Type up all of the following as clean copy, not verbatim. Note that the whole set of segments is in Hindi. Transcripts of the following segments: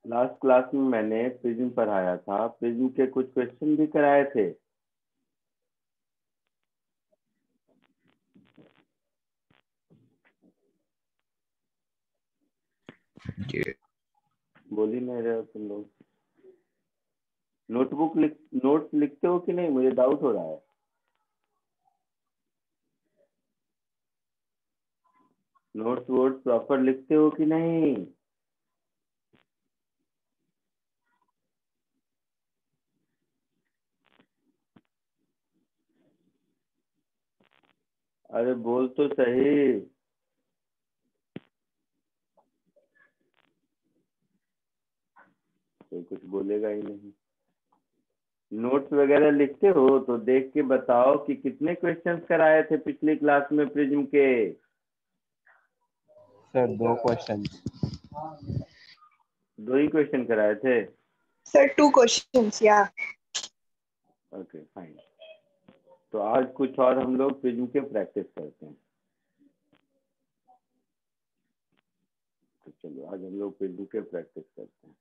लास्ट क्लास में मैंने प्रिज्म पढ़ाया था, प्रिज्म के कुछ क्वेश्चन भी कराए थे। जी बोल ही नहीं रहे हो तुम लोग। नोट्स लिखते हो कि नहीं, मुझे डाउट हो रहा है। नोट्स वोट्स प्रॉपर लिखते हो कि नहीं। अरे बोल तो सही। कोई कुछ बोलेगा ही नहीं। नोट्स वगैरह लिखते हो तो देख के बताओ कि कितने क्वेश्चंस कराए थे पिछली क्लास में प्रिज्म के। Sir 2 question. दो ही क्वेश्चन कराए थे। Sir, 2 questions, yeah. Okay fine. तो आज कुछ और हम लोग प्रिज्म के प्रैक्टिस करते हैं। तो चलो आज हम लोग प्रिज्म के प्रैक्टिस करते हैं।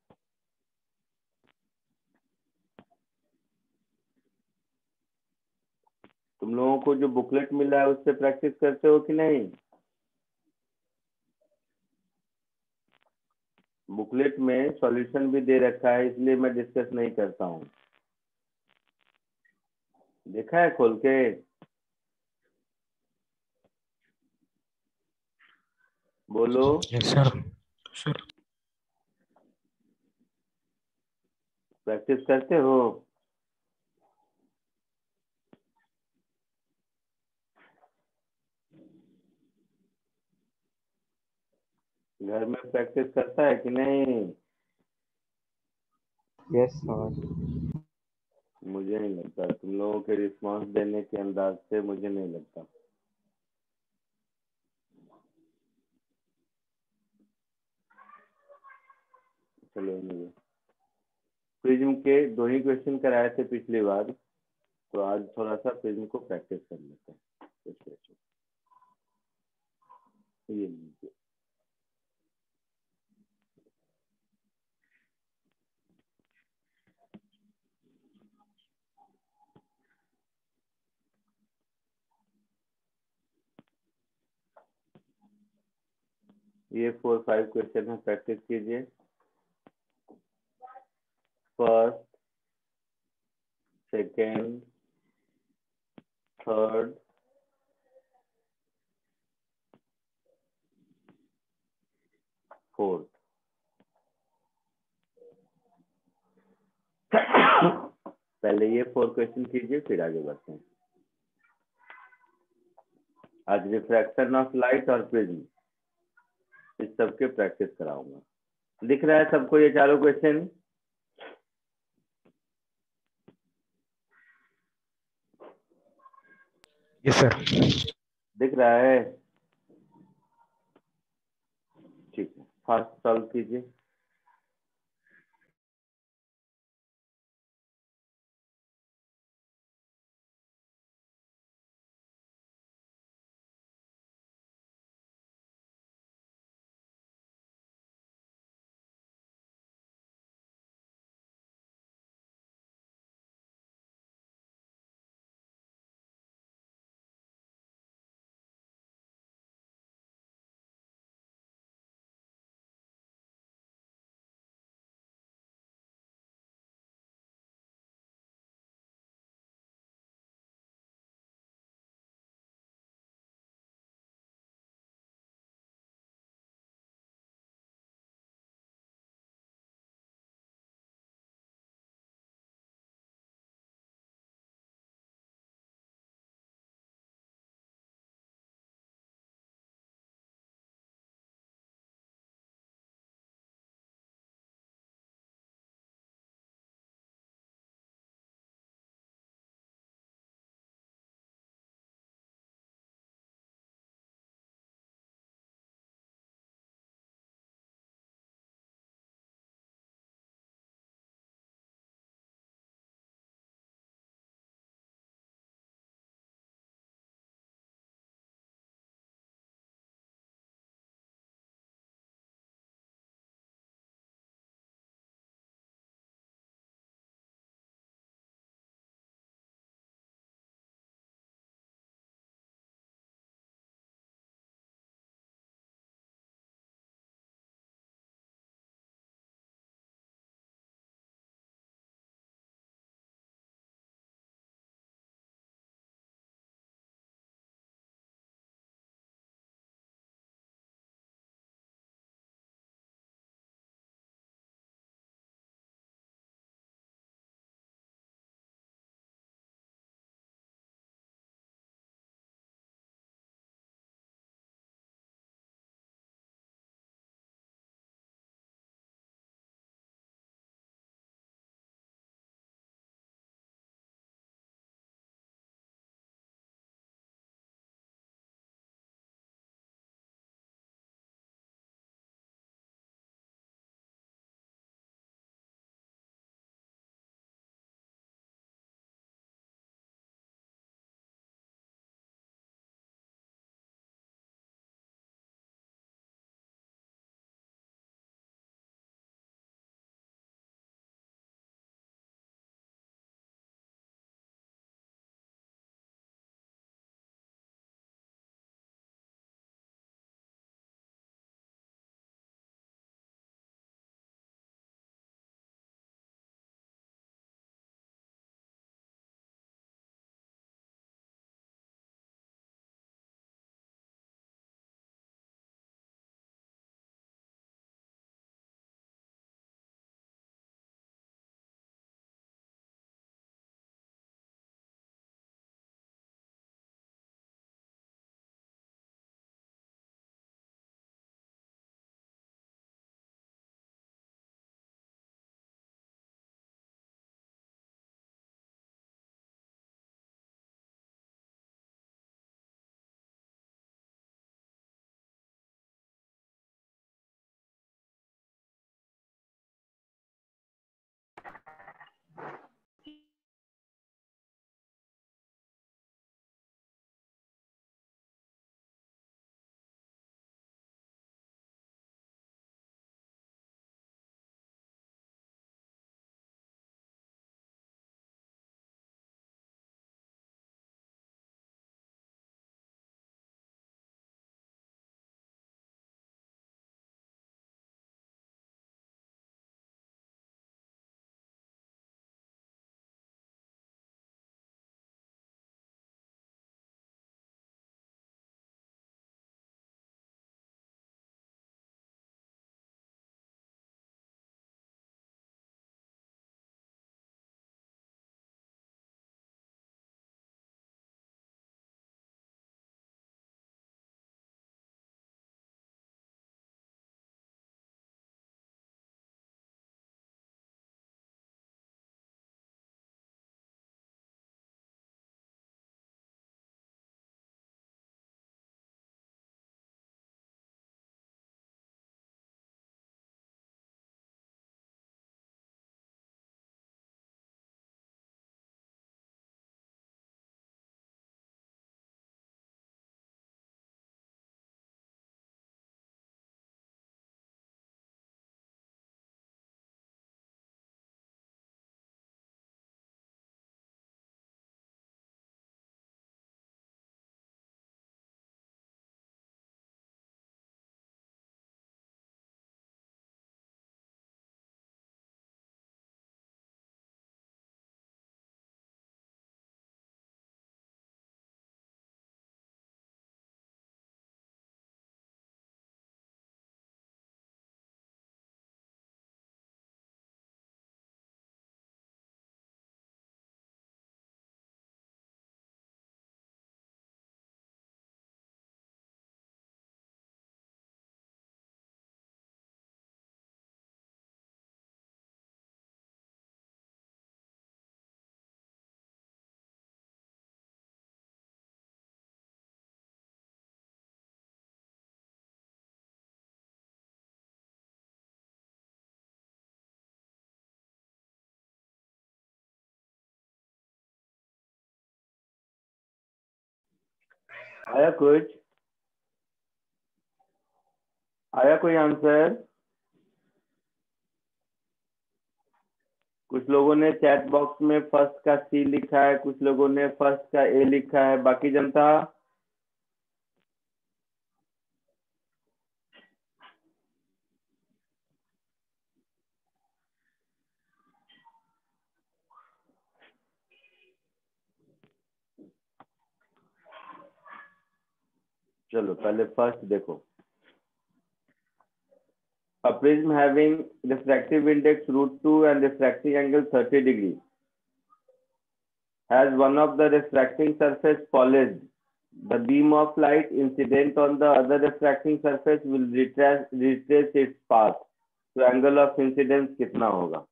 तुम लोगों को जो बुकलेट मिला है उससे प्रैक्टिस करते हो कि नहीं। बुकलेट में सॉल्यूशन भी दे रखा है, इसलिए मैं डिस्कस नहीं करता हूँ। देखा है खोल के। बोलो। Yes sir. सर प्रैक्टिस करते हो। घर में प्रैक्टिस करता है कि नहीं। Yes sir. मुझे नहीं लगता, तुम लोगों के रिस्पांस देने के अंदाज से मुझे नहीं लगता। चलो मुझे प्रिज्म के दो ही क्वेश्चन कराए थे पिछली बार, तो आज थोड़ा सा प्रिज्म को प्रैक्टिस कर लेते हैं कुछ क्वेश्चन। ये लीजिए। ये 4-5 क्वेश्चन है, प्रैक्टिस कीजिए। First, second, third, fourth. पहले ये 4 क्वेश्चन कीजिए, फिर आगे बढ़ते हैं। आज रिफ्रैक्शन ऑफ लाइट और प्रिज्म, इस सब के प्रैक्टिस कराऊंगा। दिख रहा है सबको ये चारों क्वेश्चन। Yes sir. दिख रहा है। ठीक है, फर्स्ट सॉल्व कीजिए। आया कुछ? आया कोई आंसर? कुछ लोगों ने चैट बॉक्स में फर्स्ट का सी लिखा है, कुछ लोगों ने फर्स्ट का ए लिखा है, बाकी जनता? चलो पहले फर्स्ट देखो। A prism having refractive index √2 and refracting angle 30 degree has one of the refracting surface polished. The beam of light incident on the other refracting surface will retrace its path. तो angle of incidence कितना होगा?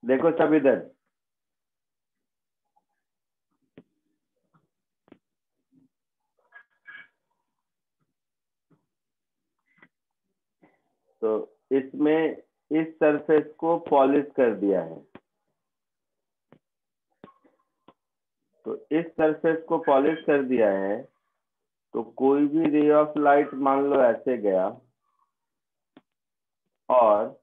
देखो सब इधर। तो इसमें इस सरफेस को पॉलिश कर दिया है, तो इस सरफेस को पॉलिश कर दिया है, तो कोई भी रे ऑफ लाइट मान लो ऐसे गया और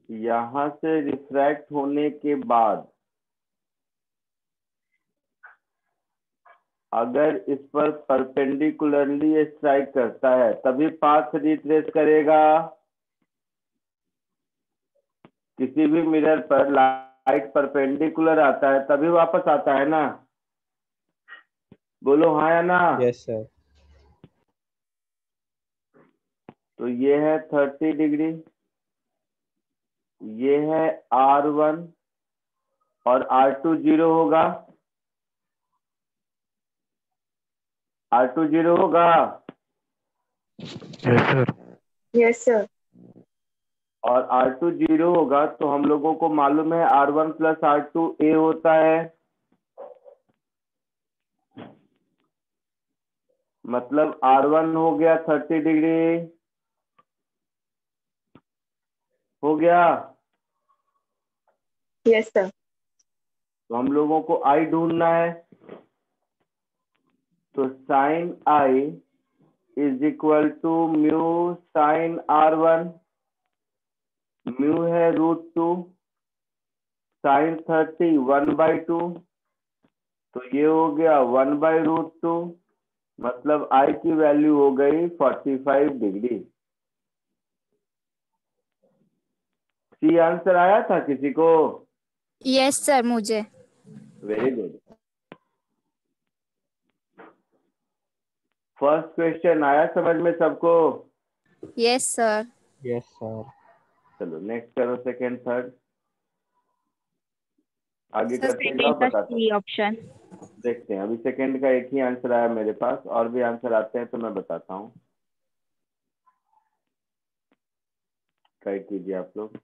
यहां से रिफ्रैक्ट होने के बाद अगर इस पर परपेंडिकुलरली स्ट्राइक करता है तभी पाथ रिट्रेस करेगा। किसी भी मिरर पर लाइट परपेंडिकुलर आता है तभी वापस आता है ना? बोलो हाँ या ना? Yes sir. तो ये है 30 डिग्री, ये है R1 और R2 0 होगा। R2 0 होगा। Yes sir. Yes, sir. और R2 0 होगा तो हम लोगों को मालूम है R1 प्लस R2 A होता है। मतलब R1 हो गया 30 डिग्री, हो गया। Yes, sir. तो हम लोगों को I ढूंढना है, तो sine I is equal to mu sine R1, mu है √2, साइन 30 1/2, तो ये हो गया 1/√2, मतलब I की वैल्यू हो गई 45 डिग्री। सी आंसर आया था किसी को? यस सर मुझे। Very good. फर्स्ट क्वेश्चन आया समझ में सबको? Yes sir. Yes sir. चलो नेक्स्ट करो, सेकंड थर्ड आगे सर करते सेकंड जाओ, का बताता सी ऑप्शन। देखते हैं। अभी सेकंड का एक ही आंसर आया मेरे पास, और भी आंसर आते हैं तो मैं बताता हूँ। ट्राई कीजिए आप लोग।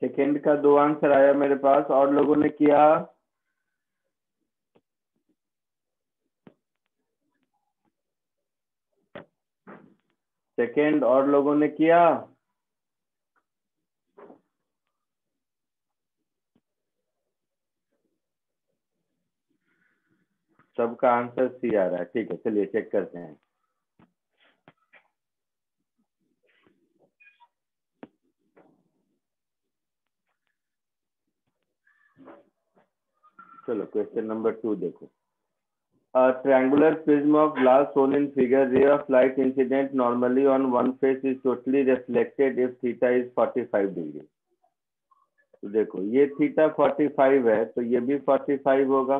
सेकंड का 2 आंसर आया मेरे पास, और लोगों ने किया? सेकंड और लोगों ने किया? सबका आंसर सी आ रहा है। ठीक है, चलिए चेक करते हैं। चलो क्वेश्चन नंबर 2 देखो। A triangular prism of glass shown in figure, ray of light incident normally on one face is totally reflected if theta is 45 degree। तो देखो ये थीटा 45 है, तो ये भी 45 होगा।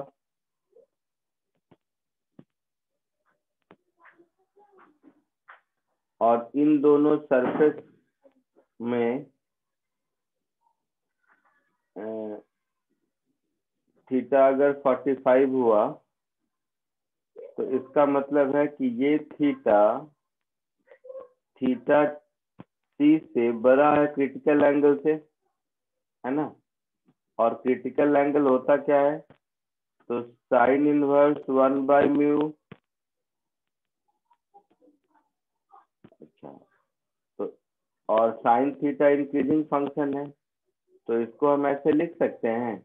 और इन दोनों सरफेस में थीटा अगर 45 हुआ, तो इसका मतलब है कि ये थीटा सी से बड़ा है क्रिटिकल एंगल से, है ना। और क्रिटिकल एंगल होता क्या है? तो साइन इनवर्स 1/μ। अच्छा, तो और साइन थीटा इंक्रीजिंग फंक्शन है, तो इसको हम ऐसे लिख सकते हैं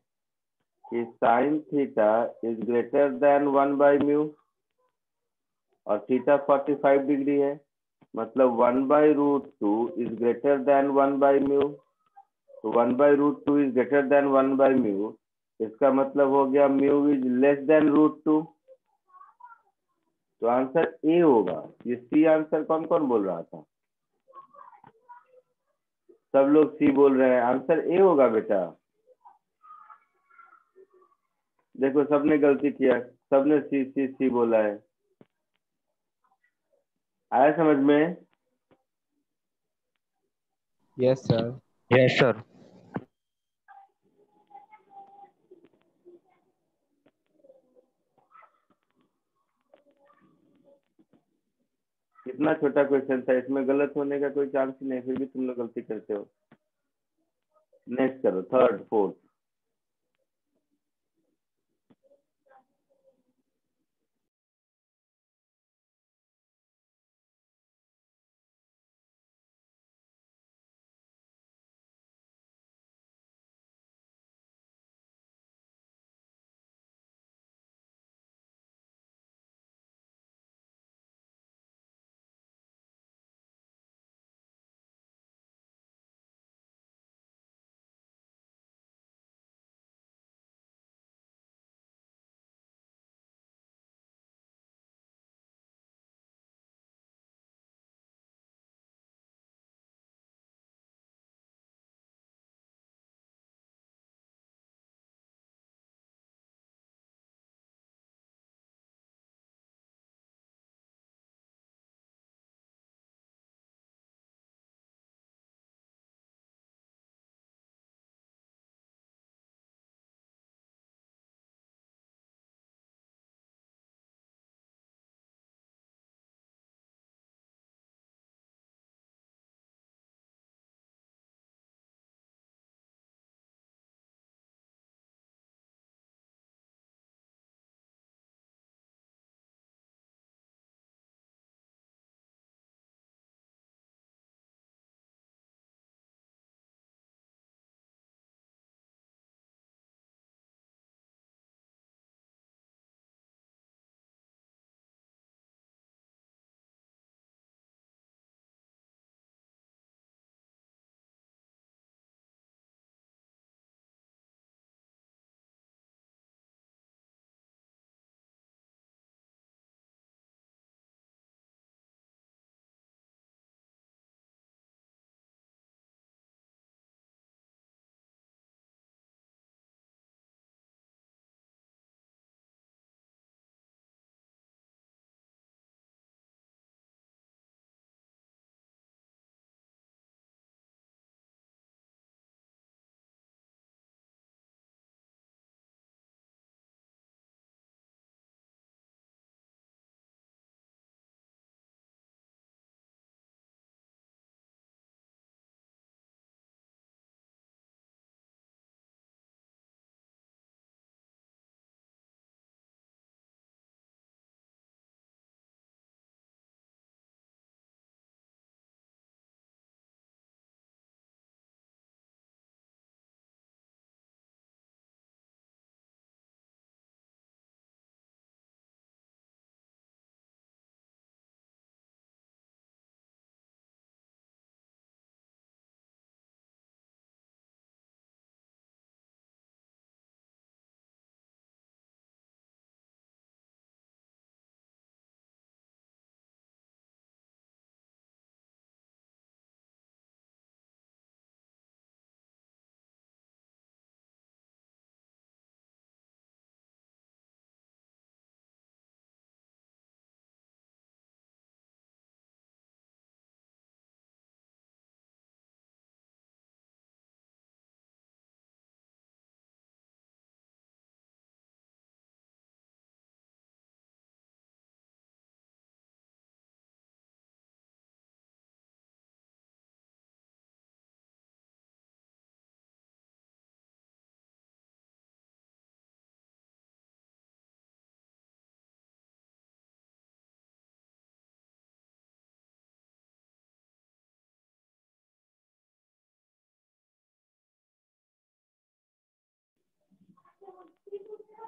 कि sine theta is greater than 1/μ, और थीटा 45 डिग्री है, मतलब 1/√2 इज ग्रेटर देन 1/μ। तो 1/√2 इज ग्रेटर देन 1/μ, इसका मतलब हो गया म्यू इज लेस देन √2। तो आंसर ए होगा। ये सी आंसर कौन कौन बोल रहा था? सब लोग सी बोल रहे हैं, आंसर ए होगा बेटा। देखो सबने गलती किया, सबने सी सी सी बोला है। आया समझ में? Yes, sir. Yes, sir. कितना छोटा क्वेश्चन था, इसमें गलत होने का कोई चांस ही नहीं, फिर भी तुम लोग गलती करते हो। नेक्स्ट करो, थर्ड फोर्थ।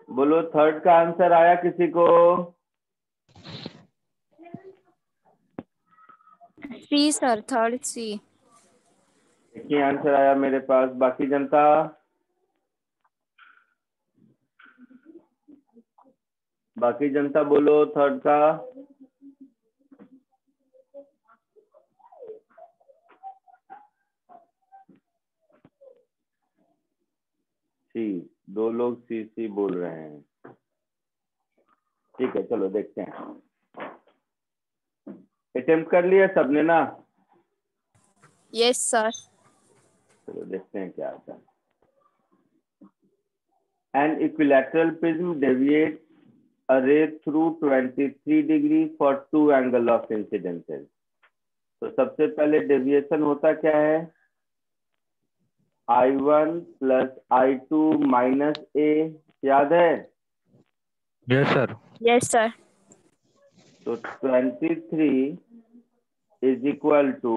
बोलो थर्ड का आंसर आया किसी को? सी सर, थर्ड सी। एक ही आंसर आया मेरे पास। बाकी जनता? बाकी जनता बोलो थर्ड का। सी। दो लोग सी बोल रहे हैं। ठीक है, चलो देखते हैं। अटेम्प्ट कर लिया सबने ना? Yes sir. चलो देखते हैं क्या आता है। An equilateral prism deviates a ray through 23 degrees for two angle of incidences. तो सबसे पहले डेविएशन होता क्या है? I1 plus I2 minus A, याद है? Yes sir. Yes sir. तो 23 is equal to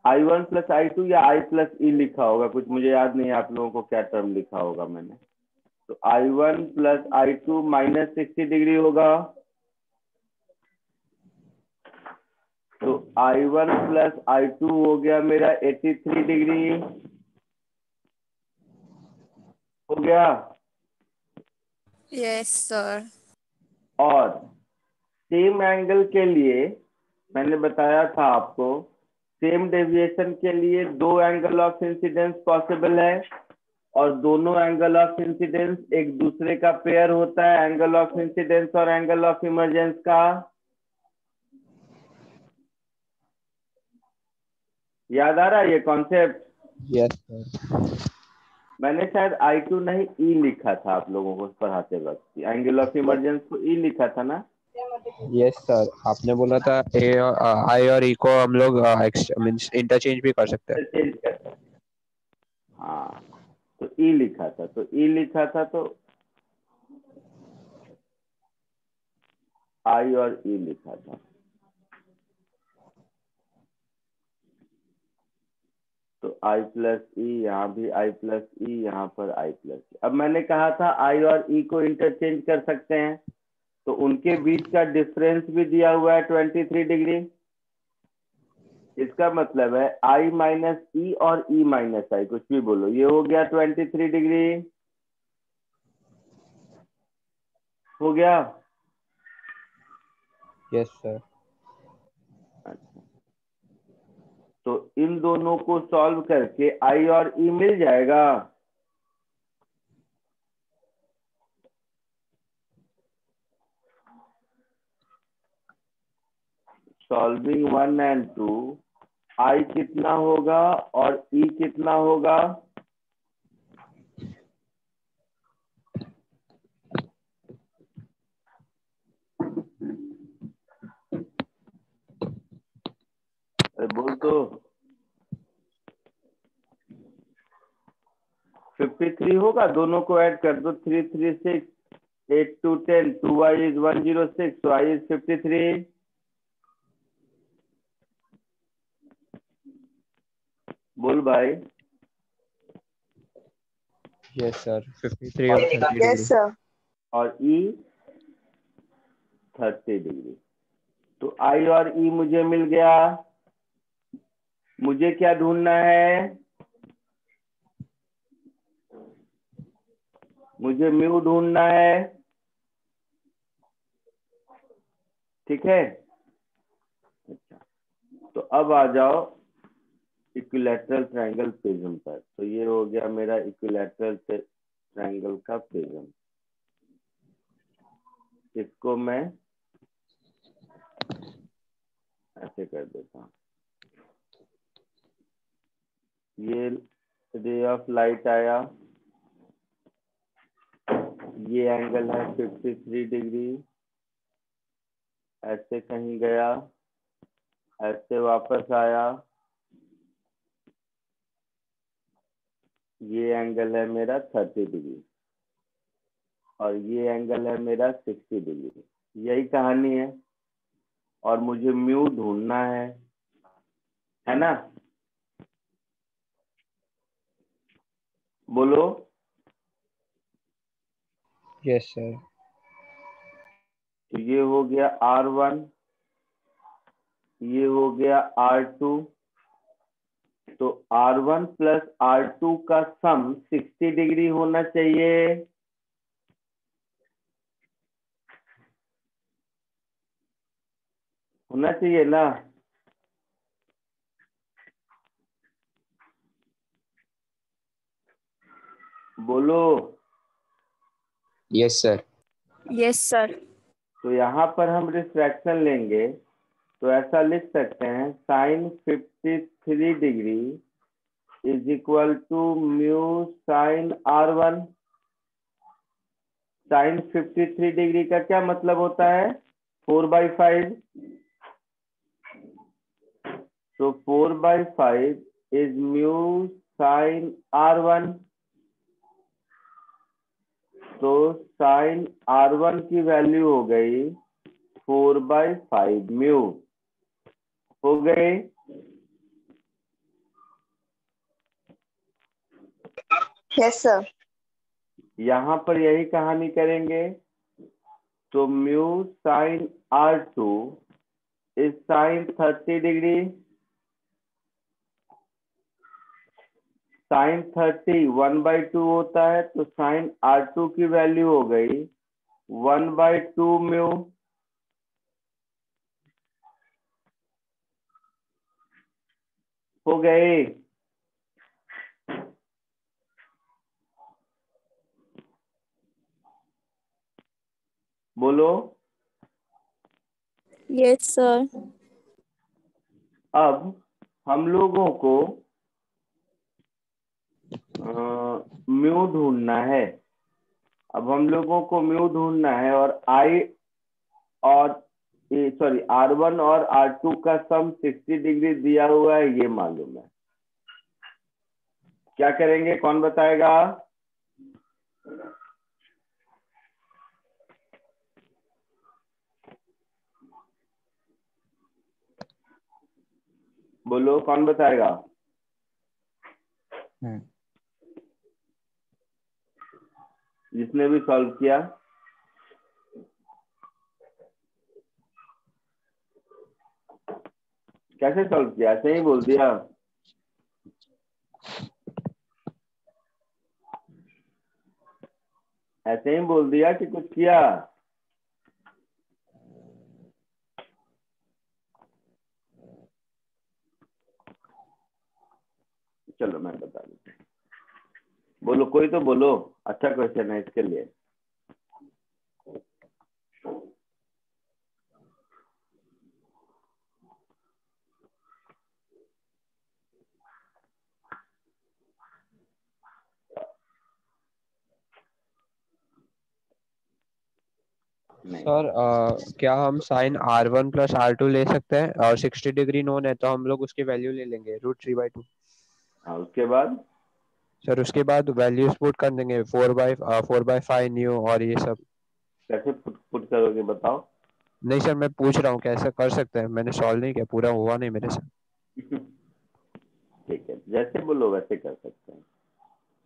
I1 plus I2 या I प्लस E लिखा होगा, कुछ मुझे याद नहीं है आप लोगों को क्या टर्म लिखा होगा मैंने। तो I1 plus I2 minus 60 degree होगा। तो I1 प्लस I2 हो गया मेरा 83 डिग्री हो गया। Yes sir. और सेम एंगल के लिए मैंने बताया था आपको, सेम डेविएशन के लिए दो एंगल ऑफ इंसिडेंस पॉसिबल है, और दोनों एंगल ऑफ इंसिडेंस एक दूसरे का पेयर होता है, एंगल ऑफ इंसिडेंस और एंगल ऑफ इमर्जेंस का। याद आ रहा है ये कॉन्सेप्ट? Yes sir. मैंने शायद I2 नहीं E लिखा था आप लोगों को पढ़ाते वक्त, एंगल ऑफ इमर्जेंस को E लिखा था ना? यस सर, आपने बोला था ए आई और ई को हम लोग मींस इंटरचेंज भी कर सकते हैं। चेंज करता है। हाँ, तो E लिखा था, तो E लिखा था, तो I और E लिखा था। तो I प्लस ई, यहाँ भी I प्लस ई, यहाँ पर I प्लस ई। अब मैंने कहा था I और E को इंटरचेंज कर सकते हैं, तो उनके बीच का डिफरेंस भी दिया हुआ है 23 डिग्री। इसका मतलब है I माइनस ई और E माइनस I, कुछ भी बोलो, ये हो गया 23 डिग्री हो गया। Yes sir. अच्छा, तो इन दोनों को सॉल्व करके I और E मिल जाएगा। सॉल्विंग 1 एंड 2, I कितना होगा और E कितना होगा? अरे बोल तो। 53 होगा, दोनों को ऐड कर दो, 3 3 6 8 2 10, 2y is 106, so I is 53। बोल भाई। यस सर, 53 और 30 डिग्री। Yes, sir. और E 30 डिग्री। तो I और E मुझे मिल गया। मुझे क्या ढूंढना है? मुझे म्यू ढूंढना है। ठीक है, अच्छा, तो अब आ जाओ इक्विलैटरल ट्रायंगल प्रिज्म पर। तो ये हो गया मेरा इक्विलैटरल ट्रायंगल का प्रिज्म। इसको मैं ऐसे कर देता हूँ। ये रे ऑफ लाइट आया, ये एंगल है 53 डिग्री, ऐसे कहीं गया, ऐसे वापस आया, ये एंगल है मेरा 30 डिग्री, और ये एंगल है मेरा 60 डिग्री। यही कहानी है, और मुझे म्यू ढूंढना है ना? बोलो। Yes sir. तो ये हो गया R1, ये हो गया R2। तो R1 प्लस R2 का सम 60 डिग्री होना चाहिए। होना चाहिए ना? बोलो। Yes sir. Yes, sir. तो यहाँ पर हम रिफ्रैक्शन लेंगे, तो ऐसा लिख सकते हैं sine 53 degree is equal to mu sine R1। Sine 53 degree का क्या मतलब होता है? 4/5। तो 4/5 इज म्यू साइन R1। तो साइन R1 की वैल्यू हो गई 4/5 म्यू। हो गए? Yes, sir. यहाँ पर यही कहानी करेंगे। तो mu sine R2 is sine 30 degree. Sine 30 1/2 होता है, तो साइन R2 की वैल्यू हो गई 1/2 म्यू। हो गए? बोलो। Yes, sir. अब हम लोगों को म्यू ढूंढना है। अब हम लोगों को म्यू ढूंढना है, और आई और सॉरी R1 और R2 का सम 60 डिग्री दिया हुआ है, ये मालूम है। क्या करेंगे? कौन बताएगा? बोलो, कौन बताएगा? जिसने भी सॉल्व किया। कैसे सॉल्व किया? ऐसे ही बोल दिया? ऐसे ही बोल दिया कि कुछ किया? चलो मैं बता देता हूँ। बोलो, कोई तो बोलो। अच्छा क्वेश्चन है इसके लिए। नहीं। सर क्या हम साइन R1 प्लस R2 ले सकते हैं? और 60 डिग्री नोन है तो हम लोग उसकी वैल्यू ले लेंगे √3/2। हाँ, उसके बाद? सर उसके बाद वैल्यूज पुट कर देंगे 4/5 न्यू और ये सब। कैसे पुट करोगे बताओ? नहीं सर, मैं पूछ रहा हूँ कैसे कर सकते हैं, मैंने सॉल्व नहीं किया, पूरा हुआ नहीं मेरे से। ठीक है, जैसे बोलो वैसे कर सकते हैं।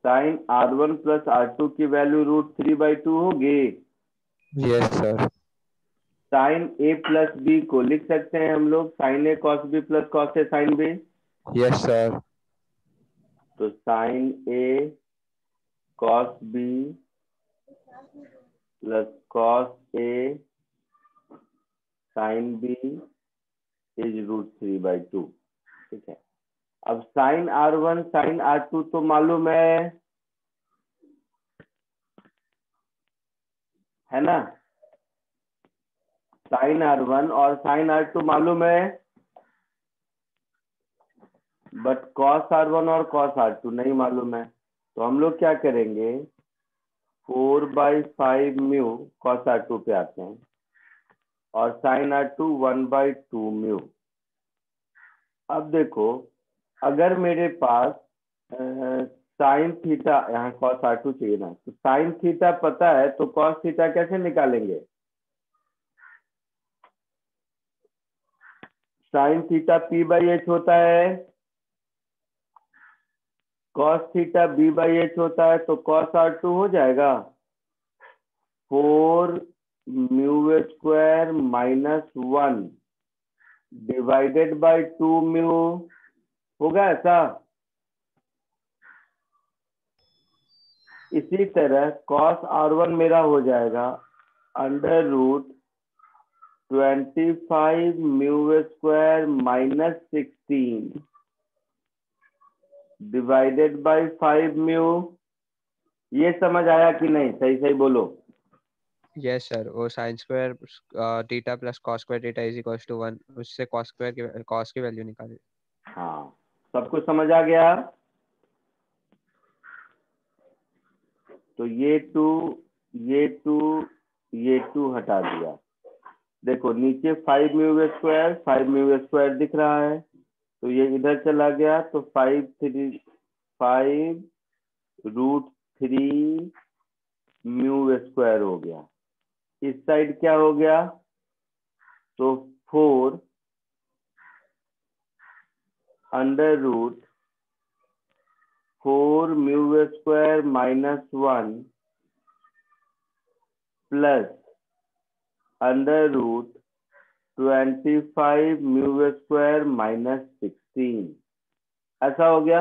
साइन R1 प्लस R2 की वैल्यू √3/2 होगी। Yes sir. Sine A plus B को लिख सकते हैं हम लोग sine A cos B plus cos A sine B। Yes sir. तो sine A cos B plus cos A sine B is √3/2। ठीक है। अब साइन R1 साइन R2 तो मालूम है ना? साइन R1 और साइन R2 मालूम है, बट cos R1 और cos R2 नहीं मालूम है। तो हम लोग क्या करेंगे? 4/5 म्यू cos R2 पे आते हैं, और साइन R2 1/2 म्यू। अब देखो, अगर मेरे पास साइन थीटा, यहाँ cos R2 चाहिए ना, तो साइन थीटा पता है, तो cos थीटा कैसे निकालेंगे? साइन थीटा P/H होता है, cos थीटा B/H होता है, तो cos R2 हो जाएगा। 4 mu square minus 1 divided by 2 mu, होगा ऐसा। इसी तरह cos R1 मेरा हो जाएगा under root 25 mu square minus 16 divided by 5 mu. ये समझ आया कि नहीं? सही सही बोलो। यस सर, वो sine square theta plus cos square theta is equals to 1, उससे कॉस की वैल्यू निकाली। हाँ, सब कुछ समझ आ गया। तो ये टू ये टू ये टू हटा दिया। देखो नीचे 5 म्यू स्क्वायर दिख रहा है, तो ये इधर चला गया, तो 5 रूट 3 म्यू स्क्वायर हो गया। इस साइड क्या हो गया? तो 4 under root 4 mu square minus 1 plus under root 25 mu square minus 16, ऐसा हो गया।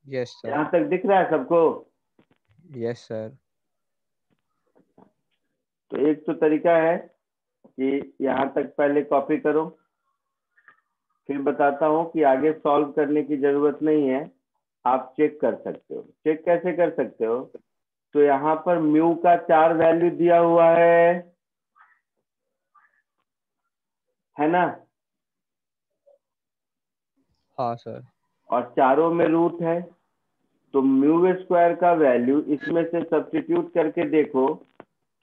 Yes sir. यहाँ तक दिख रहा है सबको? Yes sir. तो एक तो तरीका है कि यहाँ तक पहले कॉपी करो, फिर बताता हूँ कि आगे सॉल्व करने की जरूरत नहीं है, आप चेक कर सकते हो। चेक कैसे कर सकते हो? तो यहाँ पर म्यू का 4 वैल्यू दिया हुआ है ना, हाँ सर। और चारों में रूट है, तो म्यू स्क्वायर का वैल्यू इसमें से सब्स्टिट्यूट करके देखो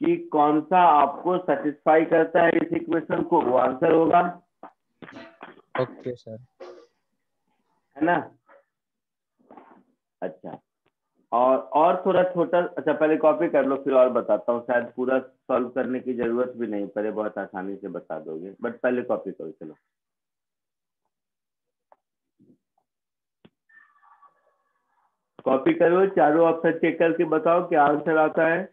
कि कौन सा आपको सेटिस्फाई करता है इस इक्वेशन को, वो आंसर होगा, ओके सर। है ना। अच्छा, और थोड़ा छोटा, अच्छा पहले कॉपी कर लो फिर और बताता हूँ, शायद पूरा सॉल्व करने की जरूरत भी नहीं पड़े, बहुत आसानी से बता दोगे, बट पहले कॉपी करो। चलो कॉपी करो, चारों ऑप्शन चेक करके बताओ क्या आंसर आता है।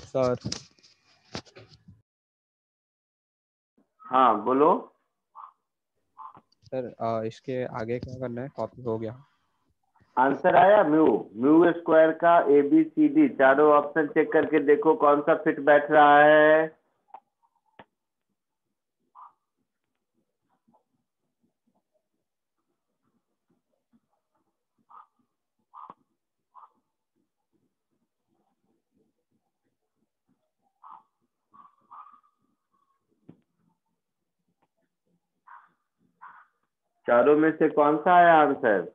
सर हाँ बोलो। सर इसके आगे क्या करना है? कॉपी हो गया। आंसर आया म्यू। म्यू स्क्वायर का ए बी सी डी चारों ऑप्शन चेक करके देखो कौन सा फिट बैठ रहा है। चारों में से कौन सा आया आंसर?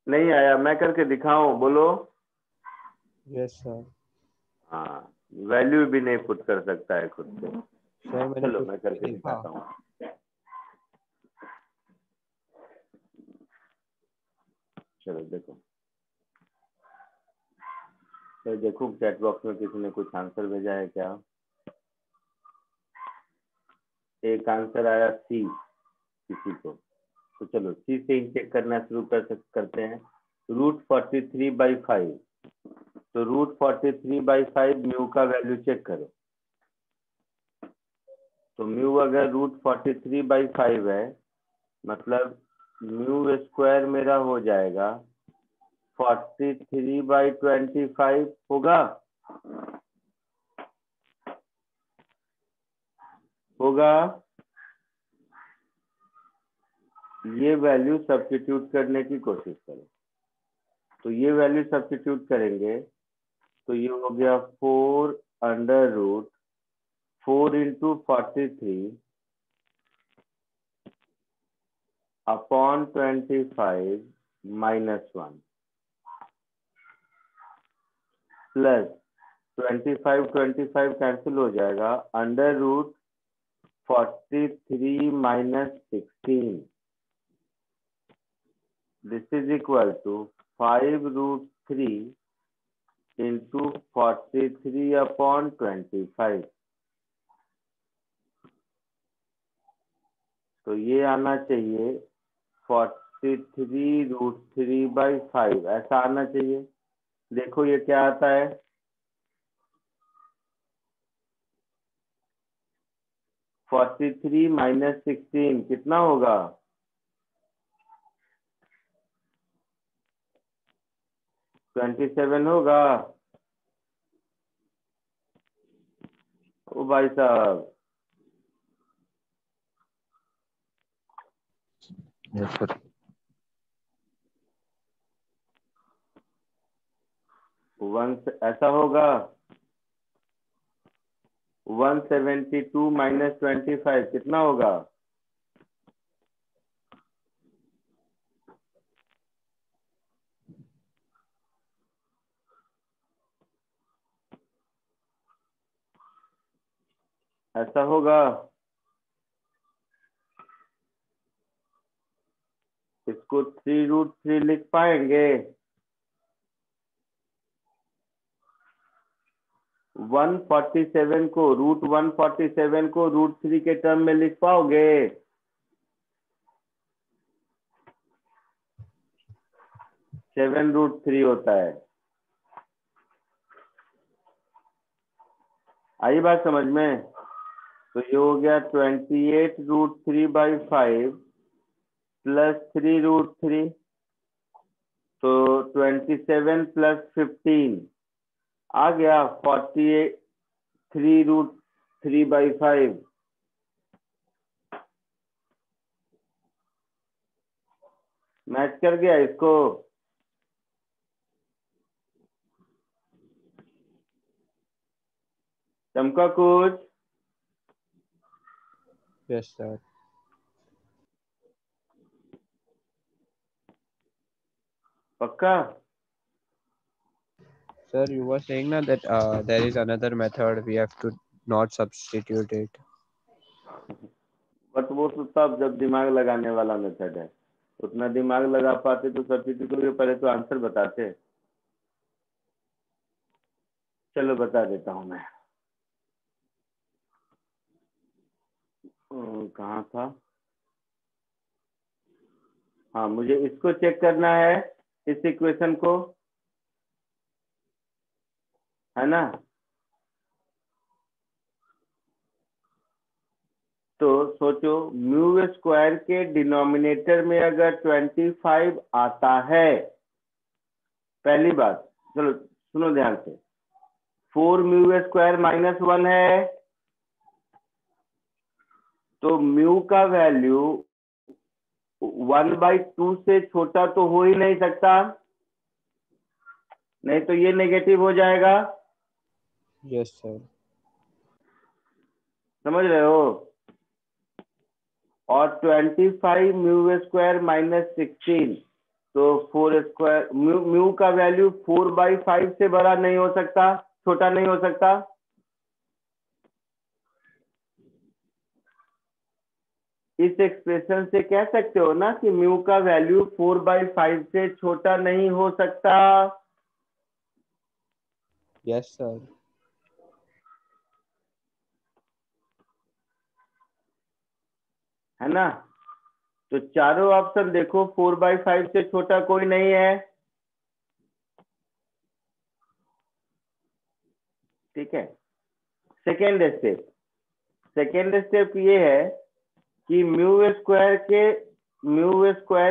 नहीं आया, मैं करके दिखाऊं? बोलो। Yes sir. हाँ, वैल्यू भी नहीं पुट कर सकता है खुद से। सर मैंने चलो कुछ मैं करके देखा। दिखाता हूँ। चलो देखो, तो देखो चैट बॉक्स में किसी ने कुछ आंसर भेजा है क्या? एक आंसर आया सी किसी को, तो चलो सी से ही चेक करना शुरू करते हैं। √43/5, तो √43/5 म्यू का वैल्यू चेक करो। तो म्यू अगर √43/5 है, मतलब म्यू स्क्वायर मेरा हो जाएगा 43/25 होगा। होगा। ये वैल्यू सब्स्टिट्यूट करने की कोशिश करो। तो ये वैल्यू सब्स्टिट्यूट करेंगे तो ये हो गया 4√4 × 43/25 -1 प्लस 25 कैंसिल हो जाएगा, √43 - 16, दिस इज इक्वल टू 5√3 × 43/25। तो ये आना चाहिए 43√3/5, ऐसा आना चाहिए। देखो ये क्या आता है। 43 - 16 कितना होगा? 27 होगा। ओ भाई साहब, यस सर। ऐसा होगा। 172 - 25 कितना होगा? ऐसा होगा। इसको 3√3 लिख पाएंगे? 147 को √147 को √3 के टर्म में लिख पाओगे? 7√3 होता है। आई बात समझ में? तो ये हो गया 28√3/5 प्लस 3√3, तो 27 प्लस 15 आ गया 43√3/5। मैच कर गया इसको? चमका कुछ? Yes sir. पक्का? Sir, you were saying na that there is another method. We have to not substitute it. But वो तो तब जब दिमाग लगाने वाला मेथड है, उतना दिमाग लगा पाते तो सब्स्टिट्यूट के पहले तो आंसर बताते। चलो बता देता हूं मैं। कहाँ था? हाँ, मुझे इसको चेक करना है, इस इक्वेशन को, है ना? तो सोचो, म्यू स्क्वायर के डिनोमिनेटर में अगर 25 आता है, पहली बात, चलो सुनो ध्यान से, 4 म्यू स्क्वायर माइनस 1 है, तो म्यू का वैल्यू 1/2 से छोटा तो हो ही नहीं सकता, नहीं तो ये नेगेटिव हो जाएगा। Yes, sir. समझ रहे हो? और 25 म्यू स्क्वायर माइनस 16, तो 4 स्क्वायर, म्यू का वैल्यू 4/5 से बड़ा नहीं हो सकता, छोटा नहीं हो सकता। इस एक्सप्रेशन से कह सकते हो ना कि म्यू का वैल्यू 4/5 से छोटा नहीं हो सकता। Yes, sir. है ना? तो चारों ऑप्शन देखो, 4/5 से छोटा कोई नहीं है। ठीक है। सेकेंड स्टेप ये है कि म्यू स्क्वायर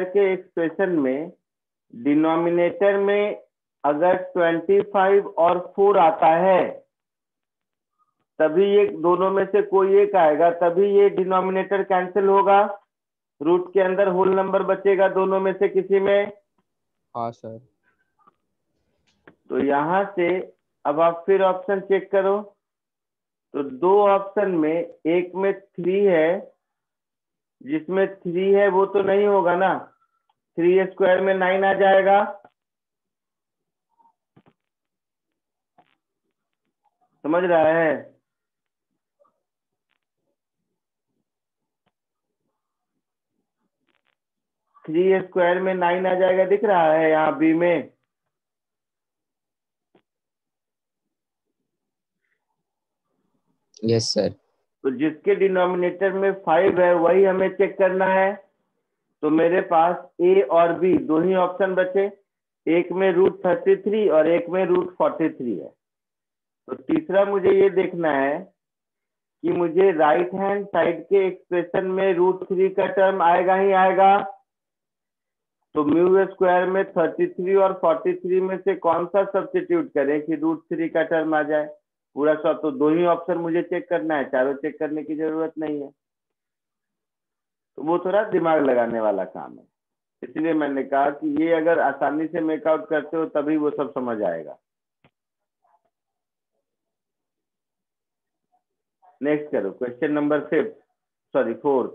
के एक्सप्रेशन में डिनोमिनेटर में अगर 25 और 4 आता है, तभी ये दोनों में से कोई एक आएगा, तभी ये डिनोमिनेटर कैंसिल होगा, रूट के अंदर होल नंबर बचेगा दोनों में से किसी में। हाँ सर। तो यहां से अब आप फिर ऑप्शन चेक करो, तो दो ऑप्शन में, एक में 3 है, जिसमें 3 है वो तो नहीं होगा ना, 3 स्क्वायर में 9 आ जाएगा। समझ रहा है? थ्री स्क्वायर में 9 आ जाएगा, दिख रहा है यहाँ बी में। Yes sir. तो जिसके डिनोमिनेटर में 5 है वही हमें चेक करना है। तो मेरे पास ए और बी दो ही ऑप्शन बचे, एक में √33 और एक में √43 है। तो तीसरा मुझे ये देखना है कि मुझे राइट हैंड साइड के एक्सप्रेशन में √3 का टर्म आएगा ही आएगा। तो म्यू स्क्वायर में 33 और 43 में से कौन सा सब्स्टिट्यूट करें कि √3 का टर्म आ जाए? पूरा सब तो दो ही ऑप्शन मुझे चेक करना है, चारों चेक करने की जरूरत नहीं है। तो वो थोड़ा दिमाग लगाने वाला काम है, इसलिए मैंने कहा कि ये अगर आसानी से मेकआउट करते हो तभी वो सब समझ आएगा। नेक्स्ट करो, क्वेश्चन नंबर 4।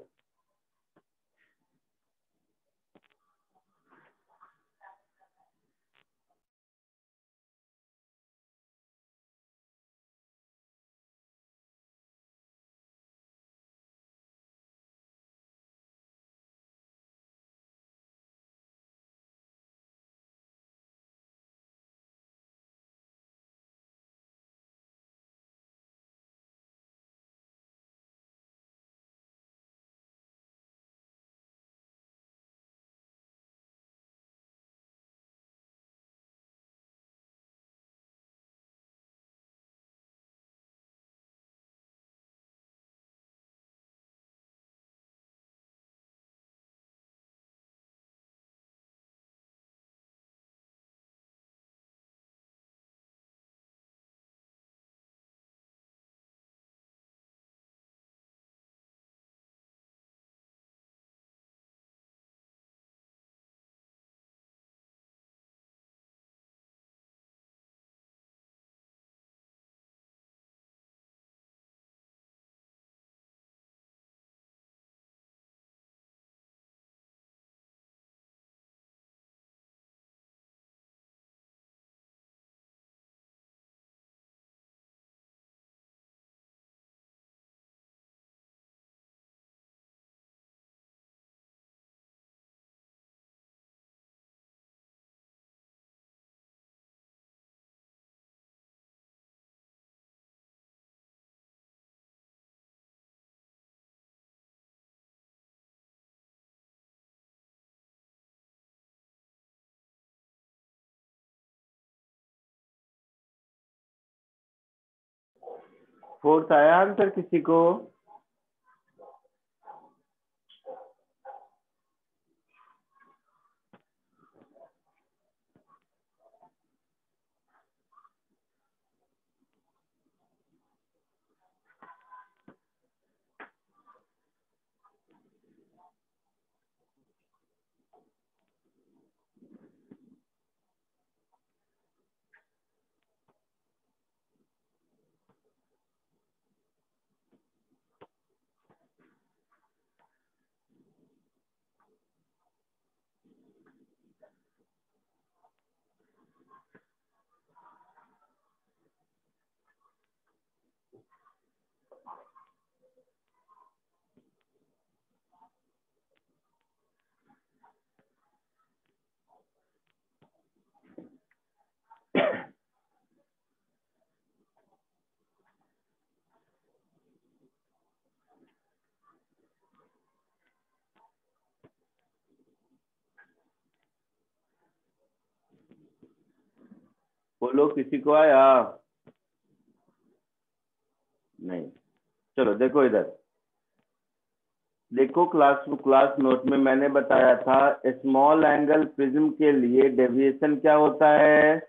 फोर्थ आया आंसर किसी को? बोलो, किसी को आया? नहीं। चलो देखो इधर, देखो क्लास नोट में मैंने बताया था स्मॉल एंगल प्रिज्म के लिए डेविएशन क्या होता है?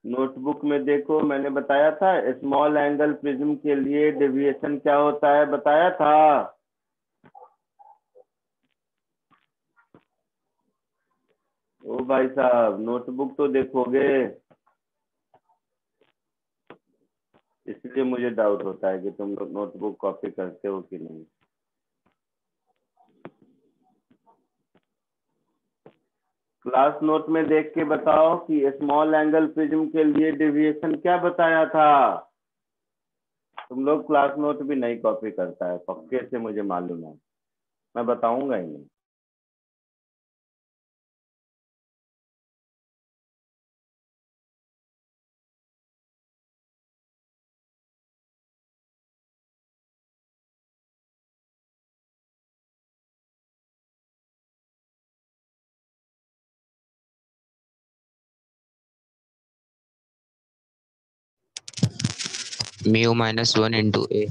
नोटबुक में देखो, मैंने बताया था स्मॉल एंगल प्रिज्म के लिए डेविएशन क्या होता है, बताया था। ओ भाई साहब, नोटबुक तो देखोगे, इसलिए मुझे डाउट होता है कि तुम लोग नोटबुक कॉपी करते हो कि नहीं। क्लास नोट में देख के बताओ कि स्मॉल एंगल प्रिज्म के लिए डेविएशन क्या बताया था। तुम लोग क्लास नोट भी नहीं कॉपी करता है पक्के से, मुझे मालूम है, मैं बताऊंगा ही नहीं। mu minus 1 into a.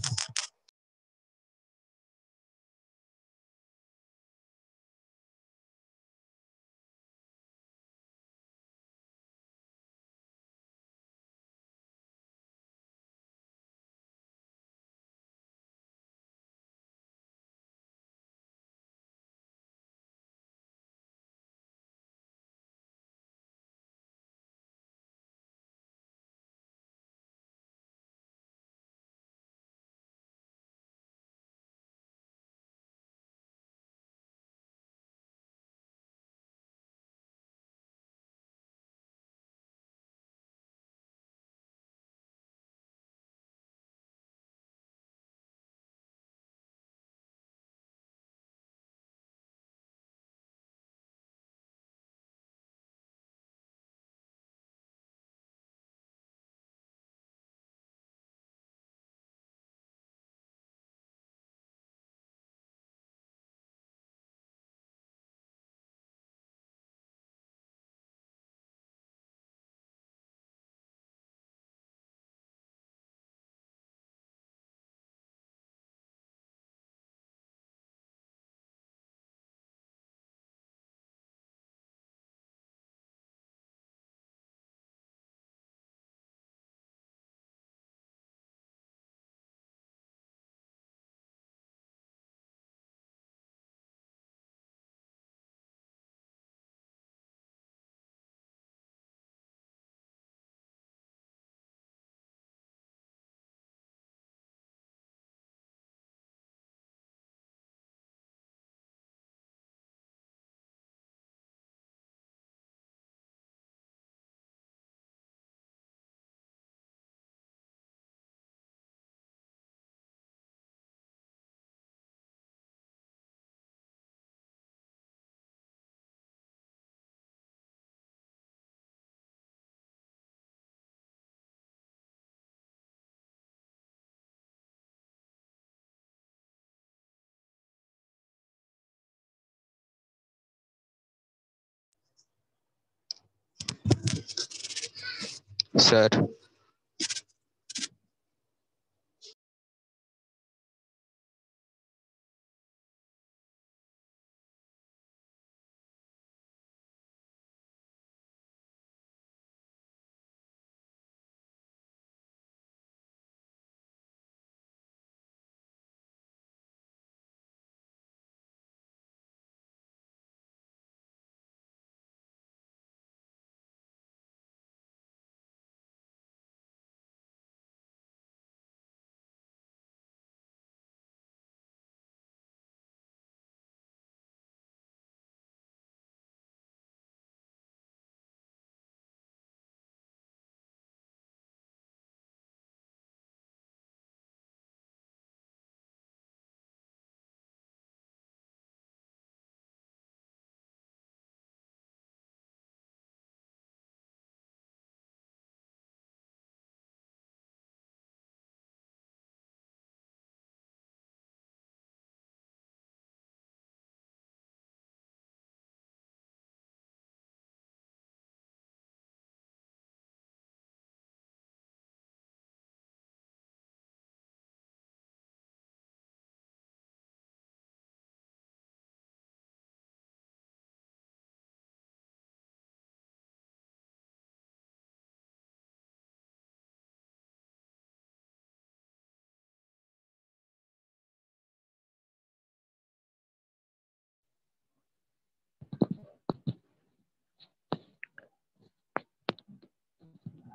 Sir.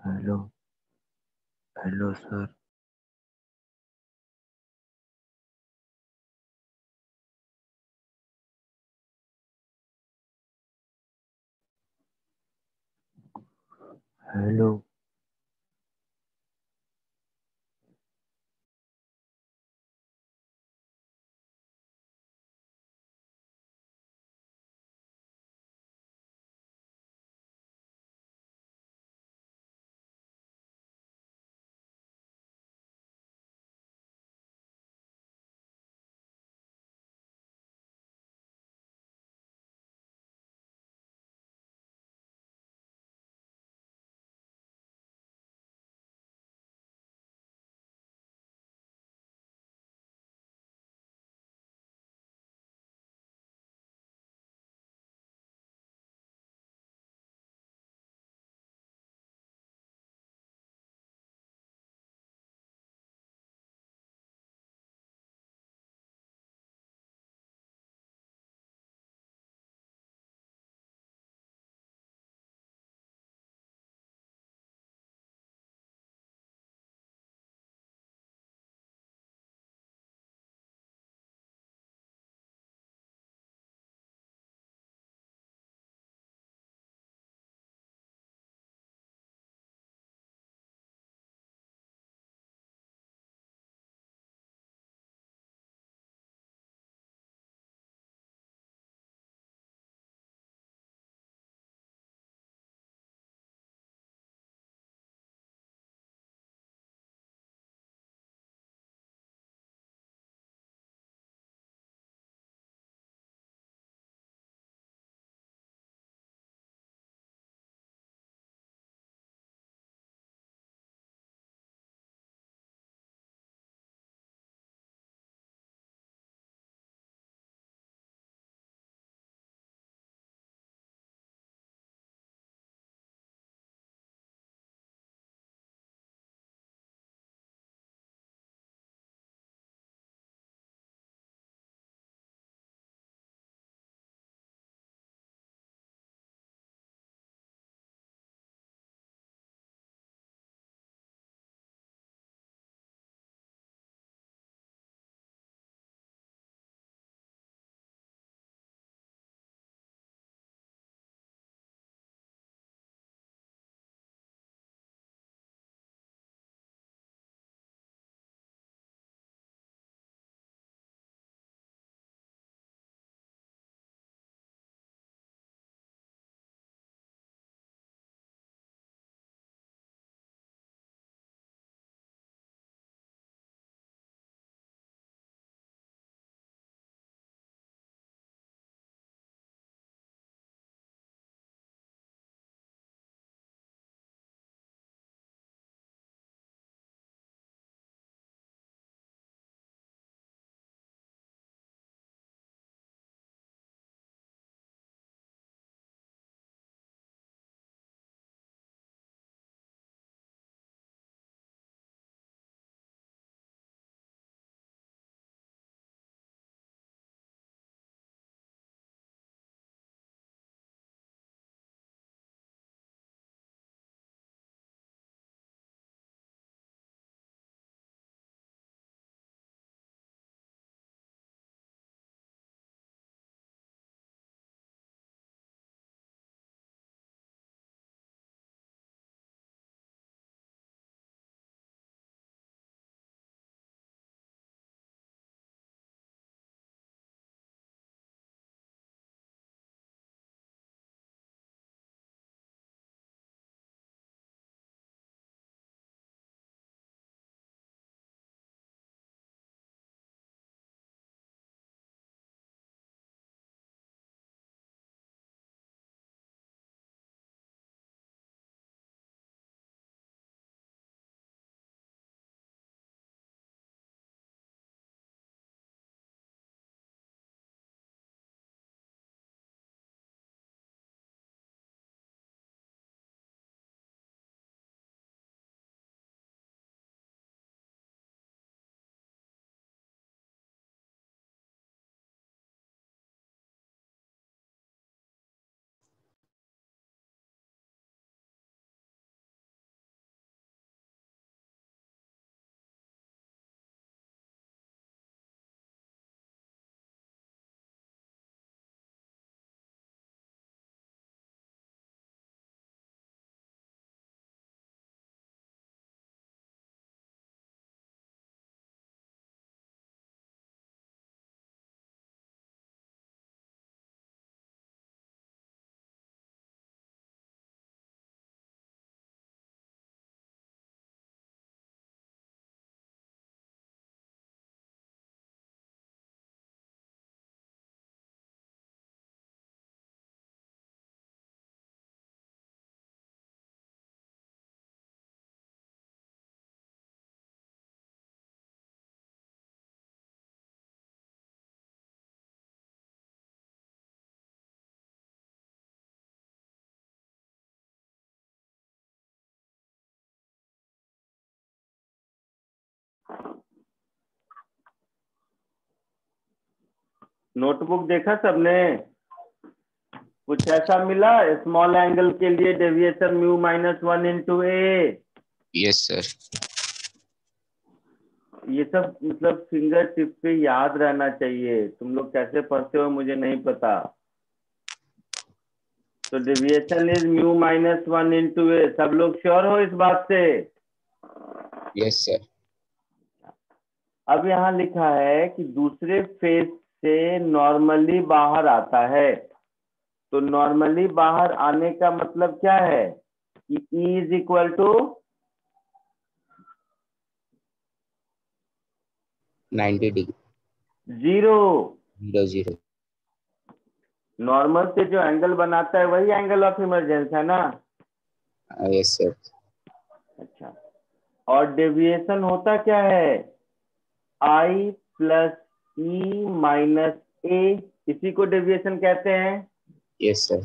Hello hello sir. Hello. Notebook देखा सबने? कुछ ऐसा मिला स्मॉल एंगल के लिए deviation mu -1 × a? Yes sir. ये सब मतलब फिंगर टिप पे याद रहना चाहिए। तुम लोग कैसे पढ़ते हो मुझे नहीं पता। तो डेविएशन इज म्यू -1 × a। सब लोग श्योर हो इस बात से? Yes sir. अब यहाँ लिखा है कि दूसरे फेस से नॉर्मली बाहर आता है। तो नॉर्मली बाहर आने का मतलब क्या है कि E is equal to 90 degree. 0। 0 0। Normal से जो एंगल बनाता है वही एंगल ऑफ इमरजेंस है ना? Yes sir. अच्छा, और डेविएशन होता क्या है? I + E - a, इसी को डेविएशन कहते हैं। Yes sir.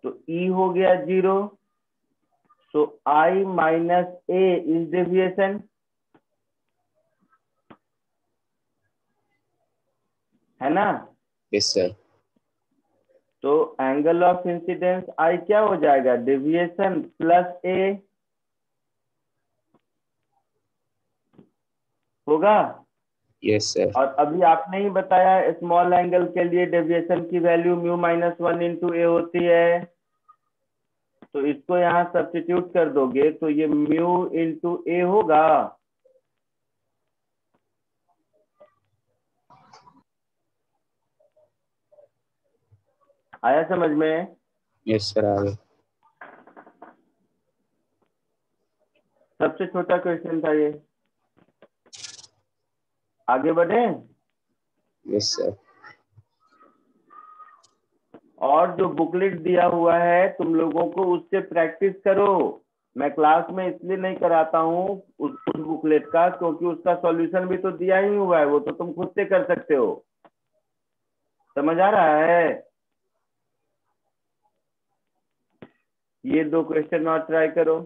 तो E हो गया 0, सो I - a इज डेविएशन, है ना? Yes sir. तो एंगल ऑफ इंसिडेंस I क्या हो जाएगा? डेविएशन प्लस a होगा। Yes sir. और अभी आपने ही बताया स्मॉल एंगल के लिए डेविएशन की वैल्यू म्यू -1 × a होती है। तो इसको यहाँ सब्स्टिट्यूट कर दोगे तो ये म्यू × a होगा। आया समझ में? यस सर आ गए। सबसे छोटा क्वेश्चन था ये। आगे बढ़े? Yes sir. और जो बुकलेट दिया हुआ है तुम लोगों को उससे प्रैक्टिस करो। मैं क्लास में इसलिए नहीं कराता हूँ उस बुकलेट का, क्योंकि उसका सॉल्यूशन भी तो दिया ही हुआ है, वो तो तुम खुद से कर सकते हो। समझ आ रहा है? ये 2 क्वेश्चन और ट्राई करो।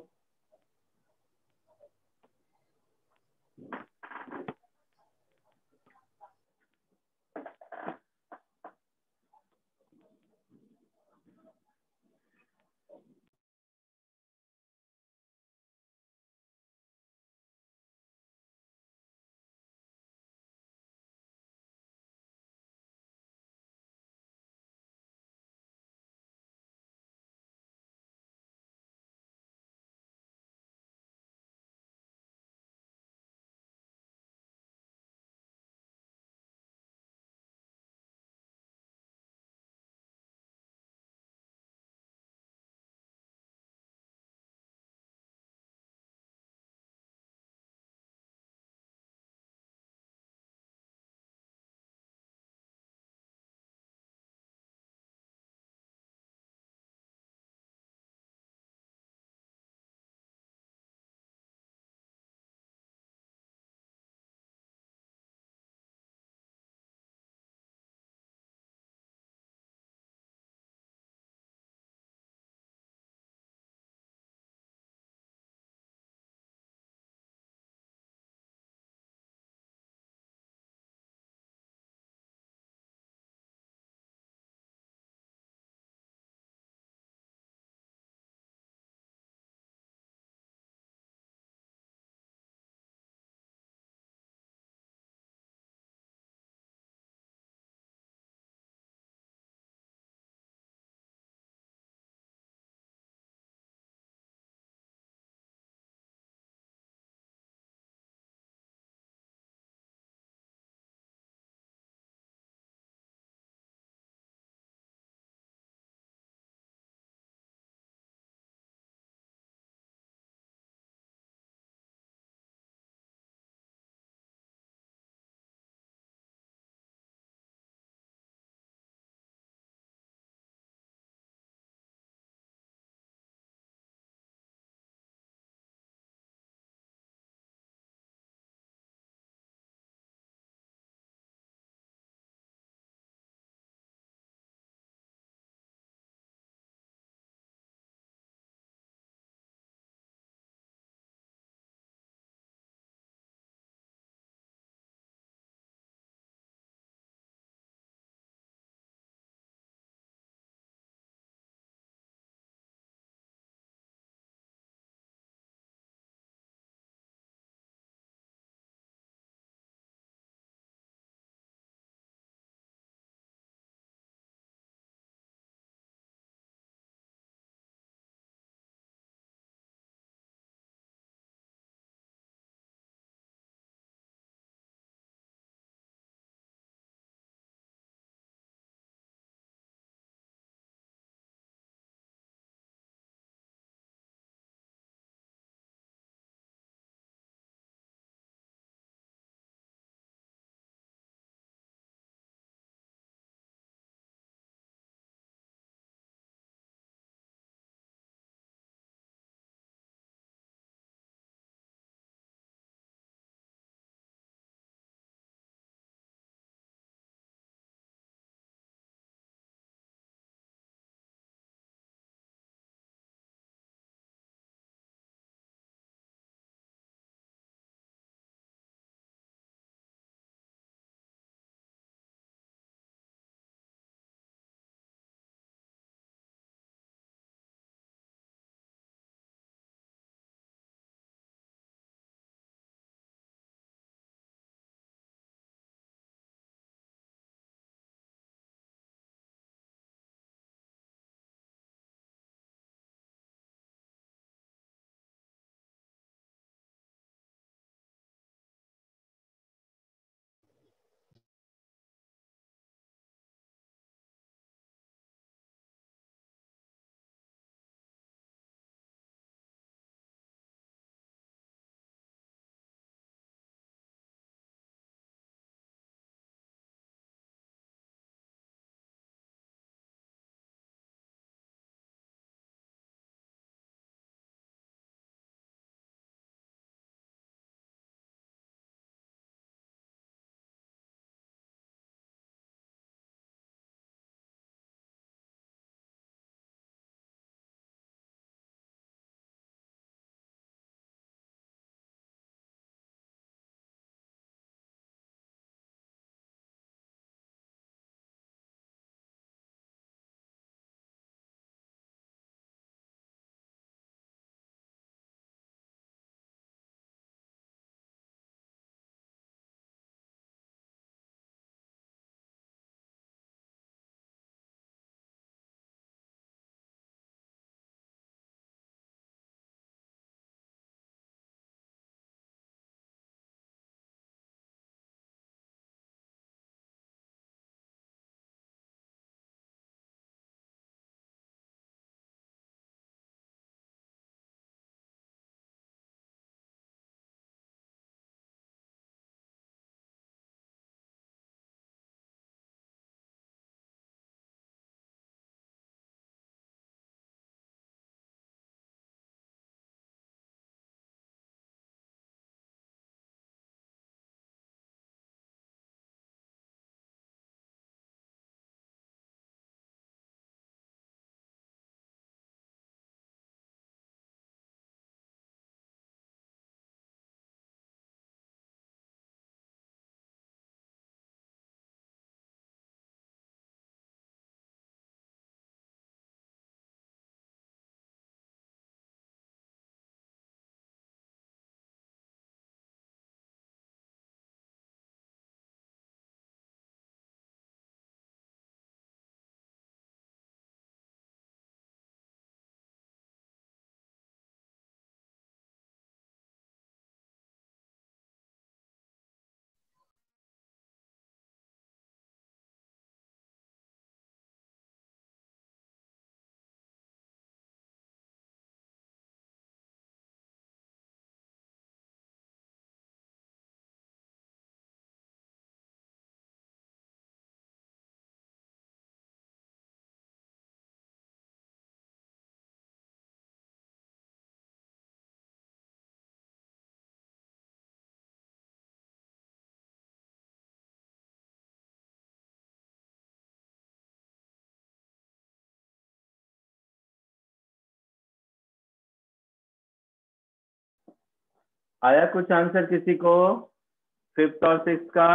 आया कुछ आंसर किसी को? फिफ्थ और सिक्स का,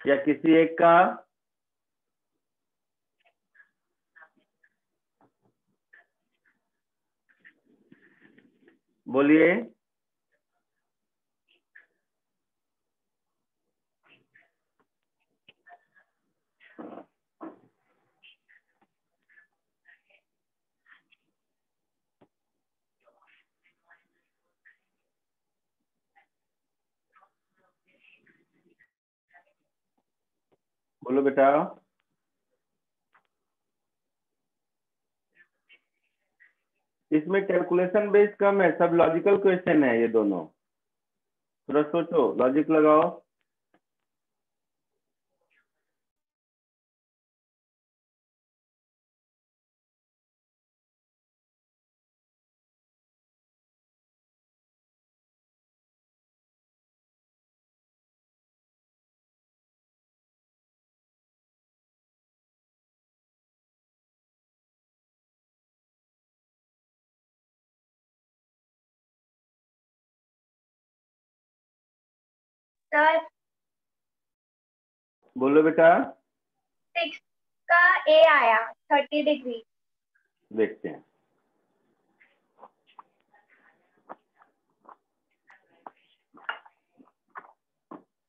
या किसी एक का? बोलिए। बोलो बेटा। इसमें कैलकुलेशन बेस कम है, सब लॉजिकल क्वेश्चन है ये दोनों। थोड़ा सोचो, लॉजिक लगाओ। सर बोलो बेटा। 6 का ए आया 30 डिग्री। देखते हैं।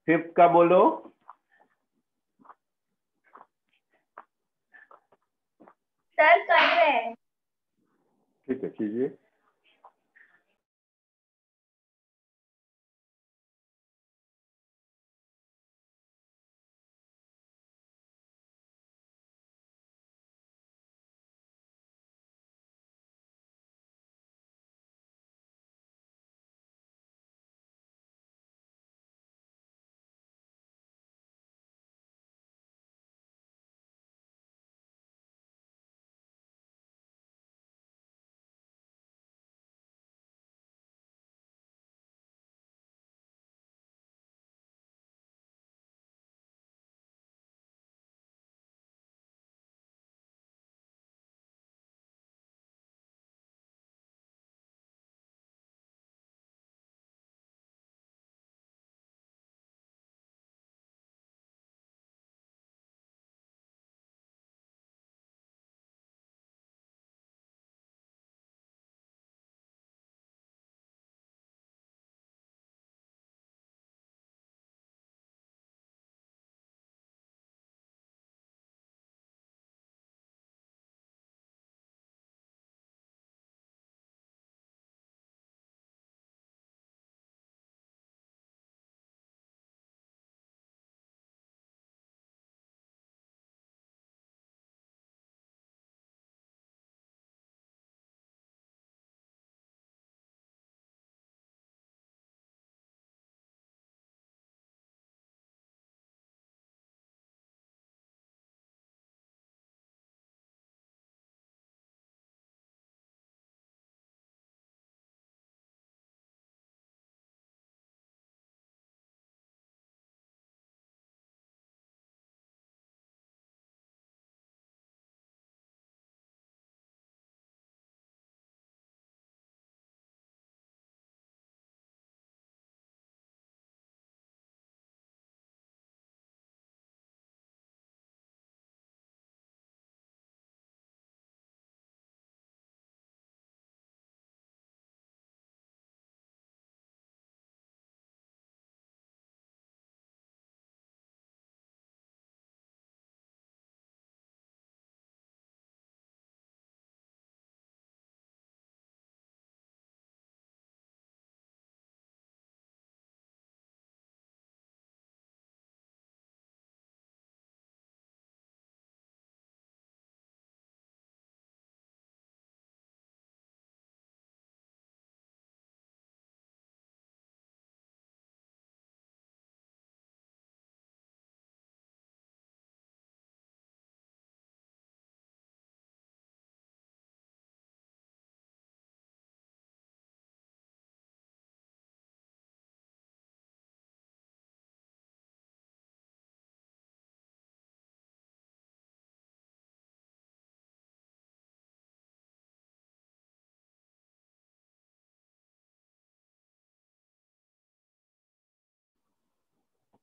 फिफ्थ का बोलो। सर कर रहे हैं। ठीक है, कीजिए।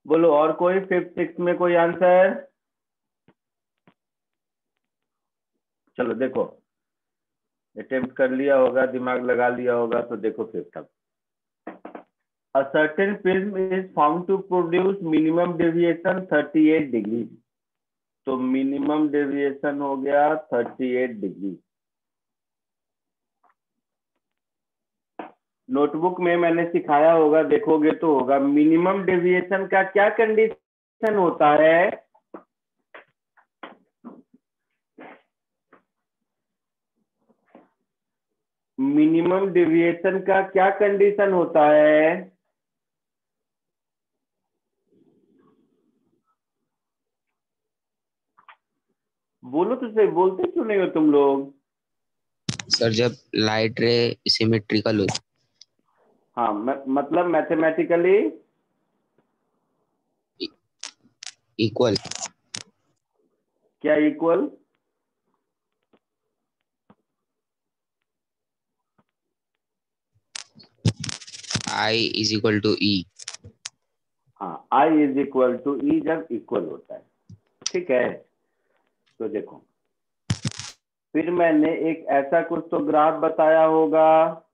बोलो और कोई फिफ्थ सिक्स में कोई आंसर? चलो देखो, अटेम्प्ट कर लिया होगा, दिमाग लगा लिया होगा, तो देखो फिफ्थ अब। A certain film is found to produce minimum deviation 38 degree. तो मिनिमम डेविएशन हो गया 38 डिग्री। नोटबुक में मैंने सिखाया होगा, देखोगे तो होगा। मिनिमम डेविएशन का क्या कंडीशन होता है? मिनिमम डेविएशन का क्या कंडीशन होता है? बोलो तो सही, बोलते क्यों नहीं हो तुम लोग? सर जब लाइट रे सिमेट्रिकल हो। हाँ, मतलब मैथमेटिकली इक्वल। क्या equal? I is equal to E. हाँ, I is equal to E जब इक्वल होता है। ठीक है, तो देखो, फिर मैंने एक ऐसा कुछ तो ग्राफ बताया होगा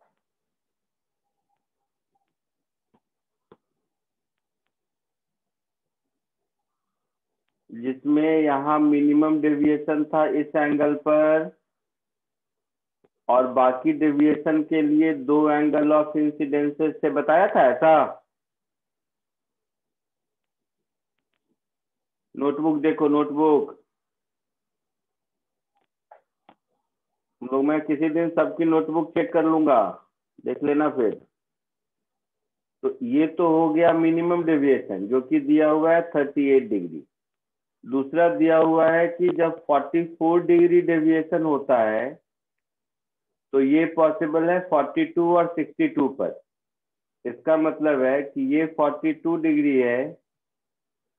जिसमें यहाँ मिनिमम डेविएशन था इस एंगल पर, और बाकी डेविएशन के लिए दो एंगल ऑफ इंसिडेंसेस से बताया था ऐसा। नोटबुक देखो, नोटबुक। हम लोग, मैं किसी दिन सबकी नोटबुक चेक कर लूंगा, देख लेना फिर। तो ये तो हो गया मिनिमम डेविएशन, जो कि दिया हुआ है 38 डिग्री। दूसरा दिया हुआ है कि जब 44 डिग्री डेविएशन होता है तो ये पॉसिबल है 42 और 62 पर। इसका मतलब है कि ये 42 डिग्री है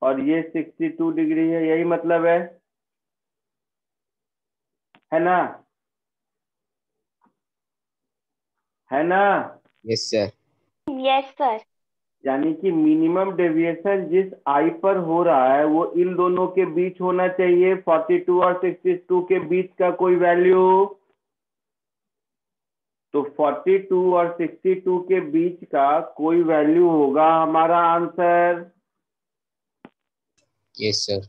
और ये 62 डिग्री है, यही मतलब है ना? है ना? Yes sir. Yes sir. यानी कि मिनिमम डेविएशन जिस आई पर हो रहा है वो इन दोनों के बीच होना चाहिए, 42 और 62 के बीच का कोई वैल्यू। तो 42 और 62 के बीच का कोई वैल्यू होगा हमारा आंसर। Yes sir.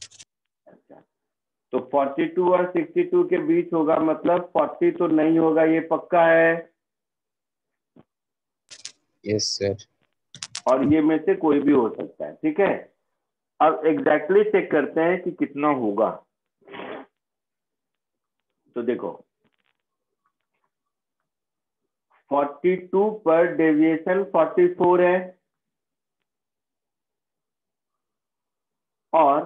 तो 42 और 62 के बीच होगा, मतलब 40 तो नहीं होगा, ये पक्का है। Yes sir. और ये में से कोई भी हो सकता है। ठीक है, अब एग्जैक्टली चेक करते हैं कि कितना होगा। तो देखो, 42 पर डेविएशन 44 है और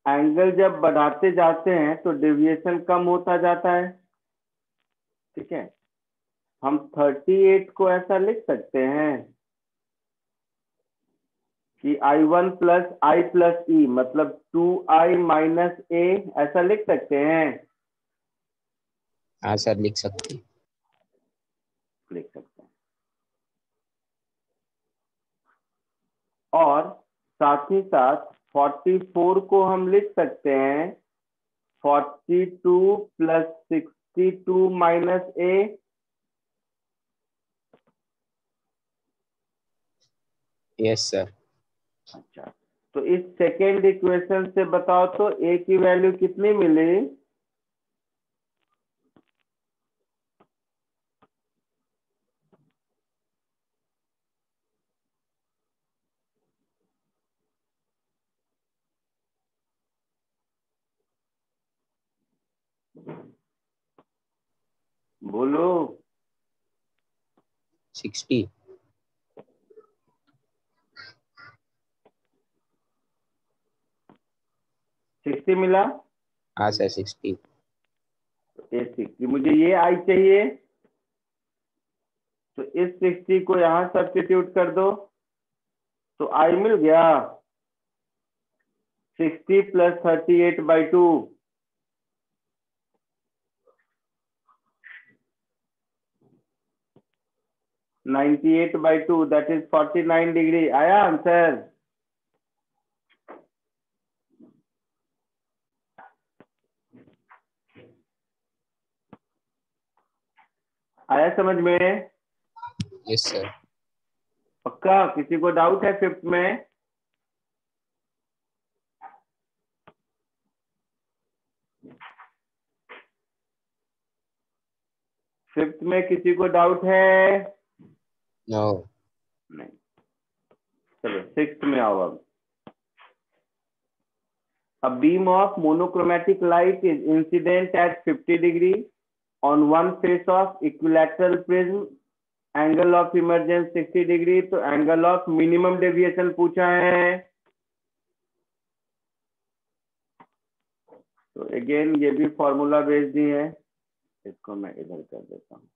एंगल जब बढ़ाते जाते हैं तो डेविएशन कम होता जाता है। ठीक है, हम 38 को ऐसा लिख सकते हैं कि I1 प्लस आई प्लस ई, मतलब 2i माइनस ए, ऐसा लिख सकते हैं। हाँ सर, लिख सकते हैं। लिख सकते हैं। और साथ ही साथ 44 को हम लिख सकते हैं 42 plus 62 minus A. Yes sir. अच्छा, तो इस सेकेंड इक्वेशन से बताओ तो ए की वैल्यू कितनी मिली? बोलो। 60। 60 मिला। हाँ सर, 60। ए 60, मुझे ये आई चाहिए, तो इस 60 को यहां सब्स्टिट्यूट कर दो तो आई मिल गया 60 प्लस 38/2। 98/2, that is 49 degree. आया आंसर? आया समझ में? Yes sir. पक्का? किसी को डाउट है फिफ्थ में? फिफ्थ में किसी को डाउट है? नो। नहीं। चलो सिक्स्थ में आओ अब। A beam of monochromatic light is incident at 50 degree on one face of equilateral prism. Angle of emergence 60 degree. तो angle of minimum deviation पूछा है। तो अगेन ये भी फॉर्मूला बेस्ड ही है। इसको मैं इधर कर देता हूँ।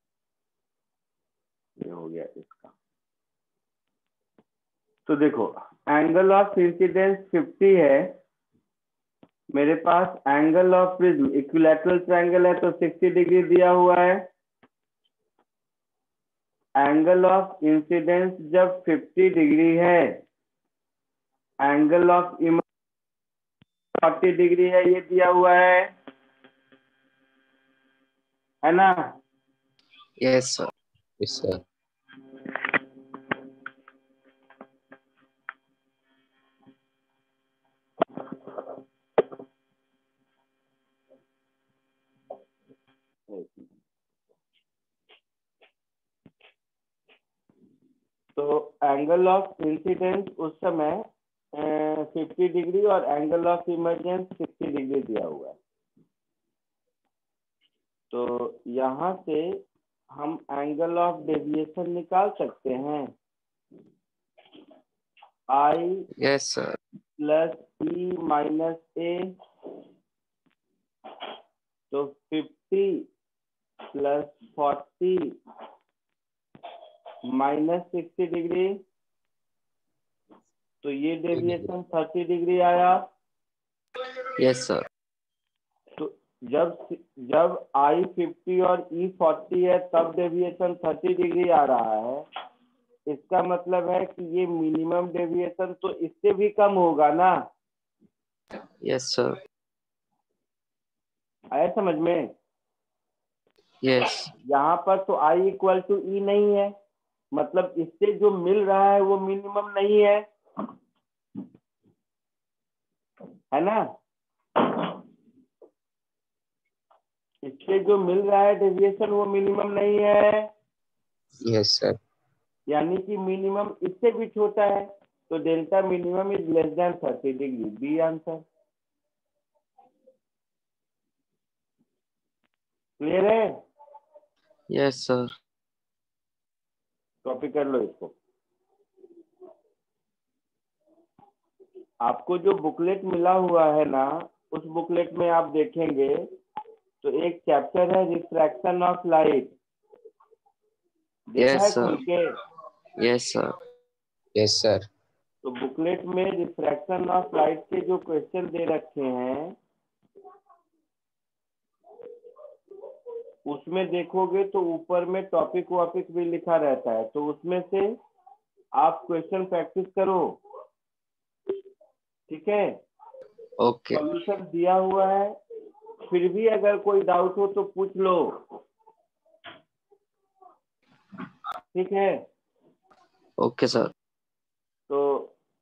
ये हो गया इसका। तो देखो एंगल ऑफ इंसिडेंस 50 है, मेरे पास angle of prism equilateral triangle है तो 60 डिग्री दिया हुआ है। एंगल ऑफ इंसिडेंस जब 50 डिग्री है, एंगल ऑफ इमर्जेंस 40 डिग्री है, ये दिया हुआ है ना? Yes sir. Yes sir. तो एंगल ऑफ इंसिडेंस उस समय 50 डिग्री और एंगल ऑफ इमर्जेंस 60 डिग्री दिया हुआ है। तो यहाँ से हम एंगल ऑफ डेविएशन निकाल सकते हैं। आई yes sir. Plus E minus ए, तो 50 प्लस 40 माइनस 60 डिग्री, तो ये डेविएशन 30 डिग्री आया। Yes sir. तो जब आई 50 और ई 40 है तब डेविएशन 30 डिग्री आ रहा है। इसका मतलब है कि ये मिनिमम डेविएशन तो इससे भी कम होगा ना? Yes sir. आया समझ में? यस। यहाँ पर तो आई इक्वल टू ई नहीं है, मतलब इससे जो मिल रहा है वो मिनिमम नहीं है ना? इससे जो मिल रहा है डेविएशन वो मिनिमम नहीं है। Yes sir. यानी कि मिनिमम इससे भी छोटा है, तो delta minimum is less than 30 degree. B answer. Clear है? Yes sir. कॉपी कर लो इसको। आपको जो बुकलेट मिला हुआ है ना, उस बुकलेट में आप देखेंगे तो एक चैप्टर है रिफ्रैक्शन ऑफ लाइट। देखा है यस सर। खुल के? Yes sir. Yes sir. तो बुकलेट में रिफ्रैक्शन ऑफ लाइट के जो क्वेश्चन दे रखे हैं उसमें देखोगे तो ऊपर में टॉपिक वॉपिक भी लिखा रहता है, तो उसमें से आप क्वेश्चन प्रैक्टिस करो। ठीक है? ओके। सॉल्यूशन दिया हुआ है, फिर भी अगर कोई डाउट हो तो पूछ लो। ठीक है? Okay sir. तो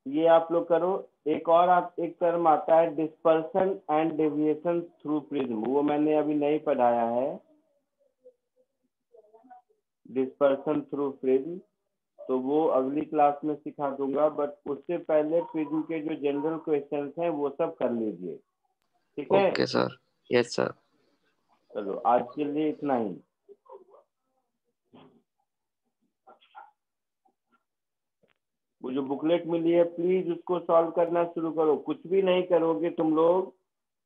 ये आप लोग करो। एक टर्म आता है dispersion and deviation through prism, वो मैंने अभी नहीं पढ़ाया है। डिस्पर्सन थ्रू प्रिज्म तो वो अगली क्लास में सिखा दूंगा, बट उससे पहले प्रिज्म के जो जनरल क्वेश्चंस हैं वो सब कर लीजिए। ठीक है? Okay sir. Yes sir. चलो आज के लिए इतना ही। वो जो बुकलेट मिली है प्लीज उसको सॉल्व करना शुरू करो। कुछ भी नहीं करोगे तुम लोग,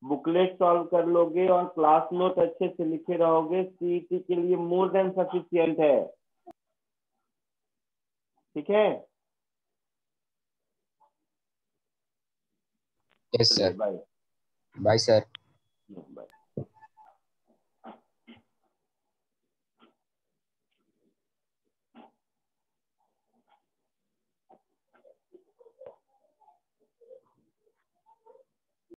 बुकलेट सॉल्व कर लोगे और क्लास नोट अच्छे से लिखे रहोगे, सीईटी के लिए मोर देन सफिशिएंट है। ठीक है? Yes sir. Bye bye sir. Bye.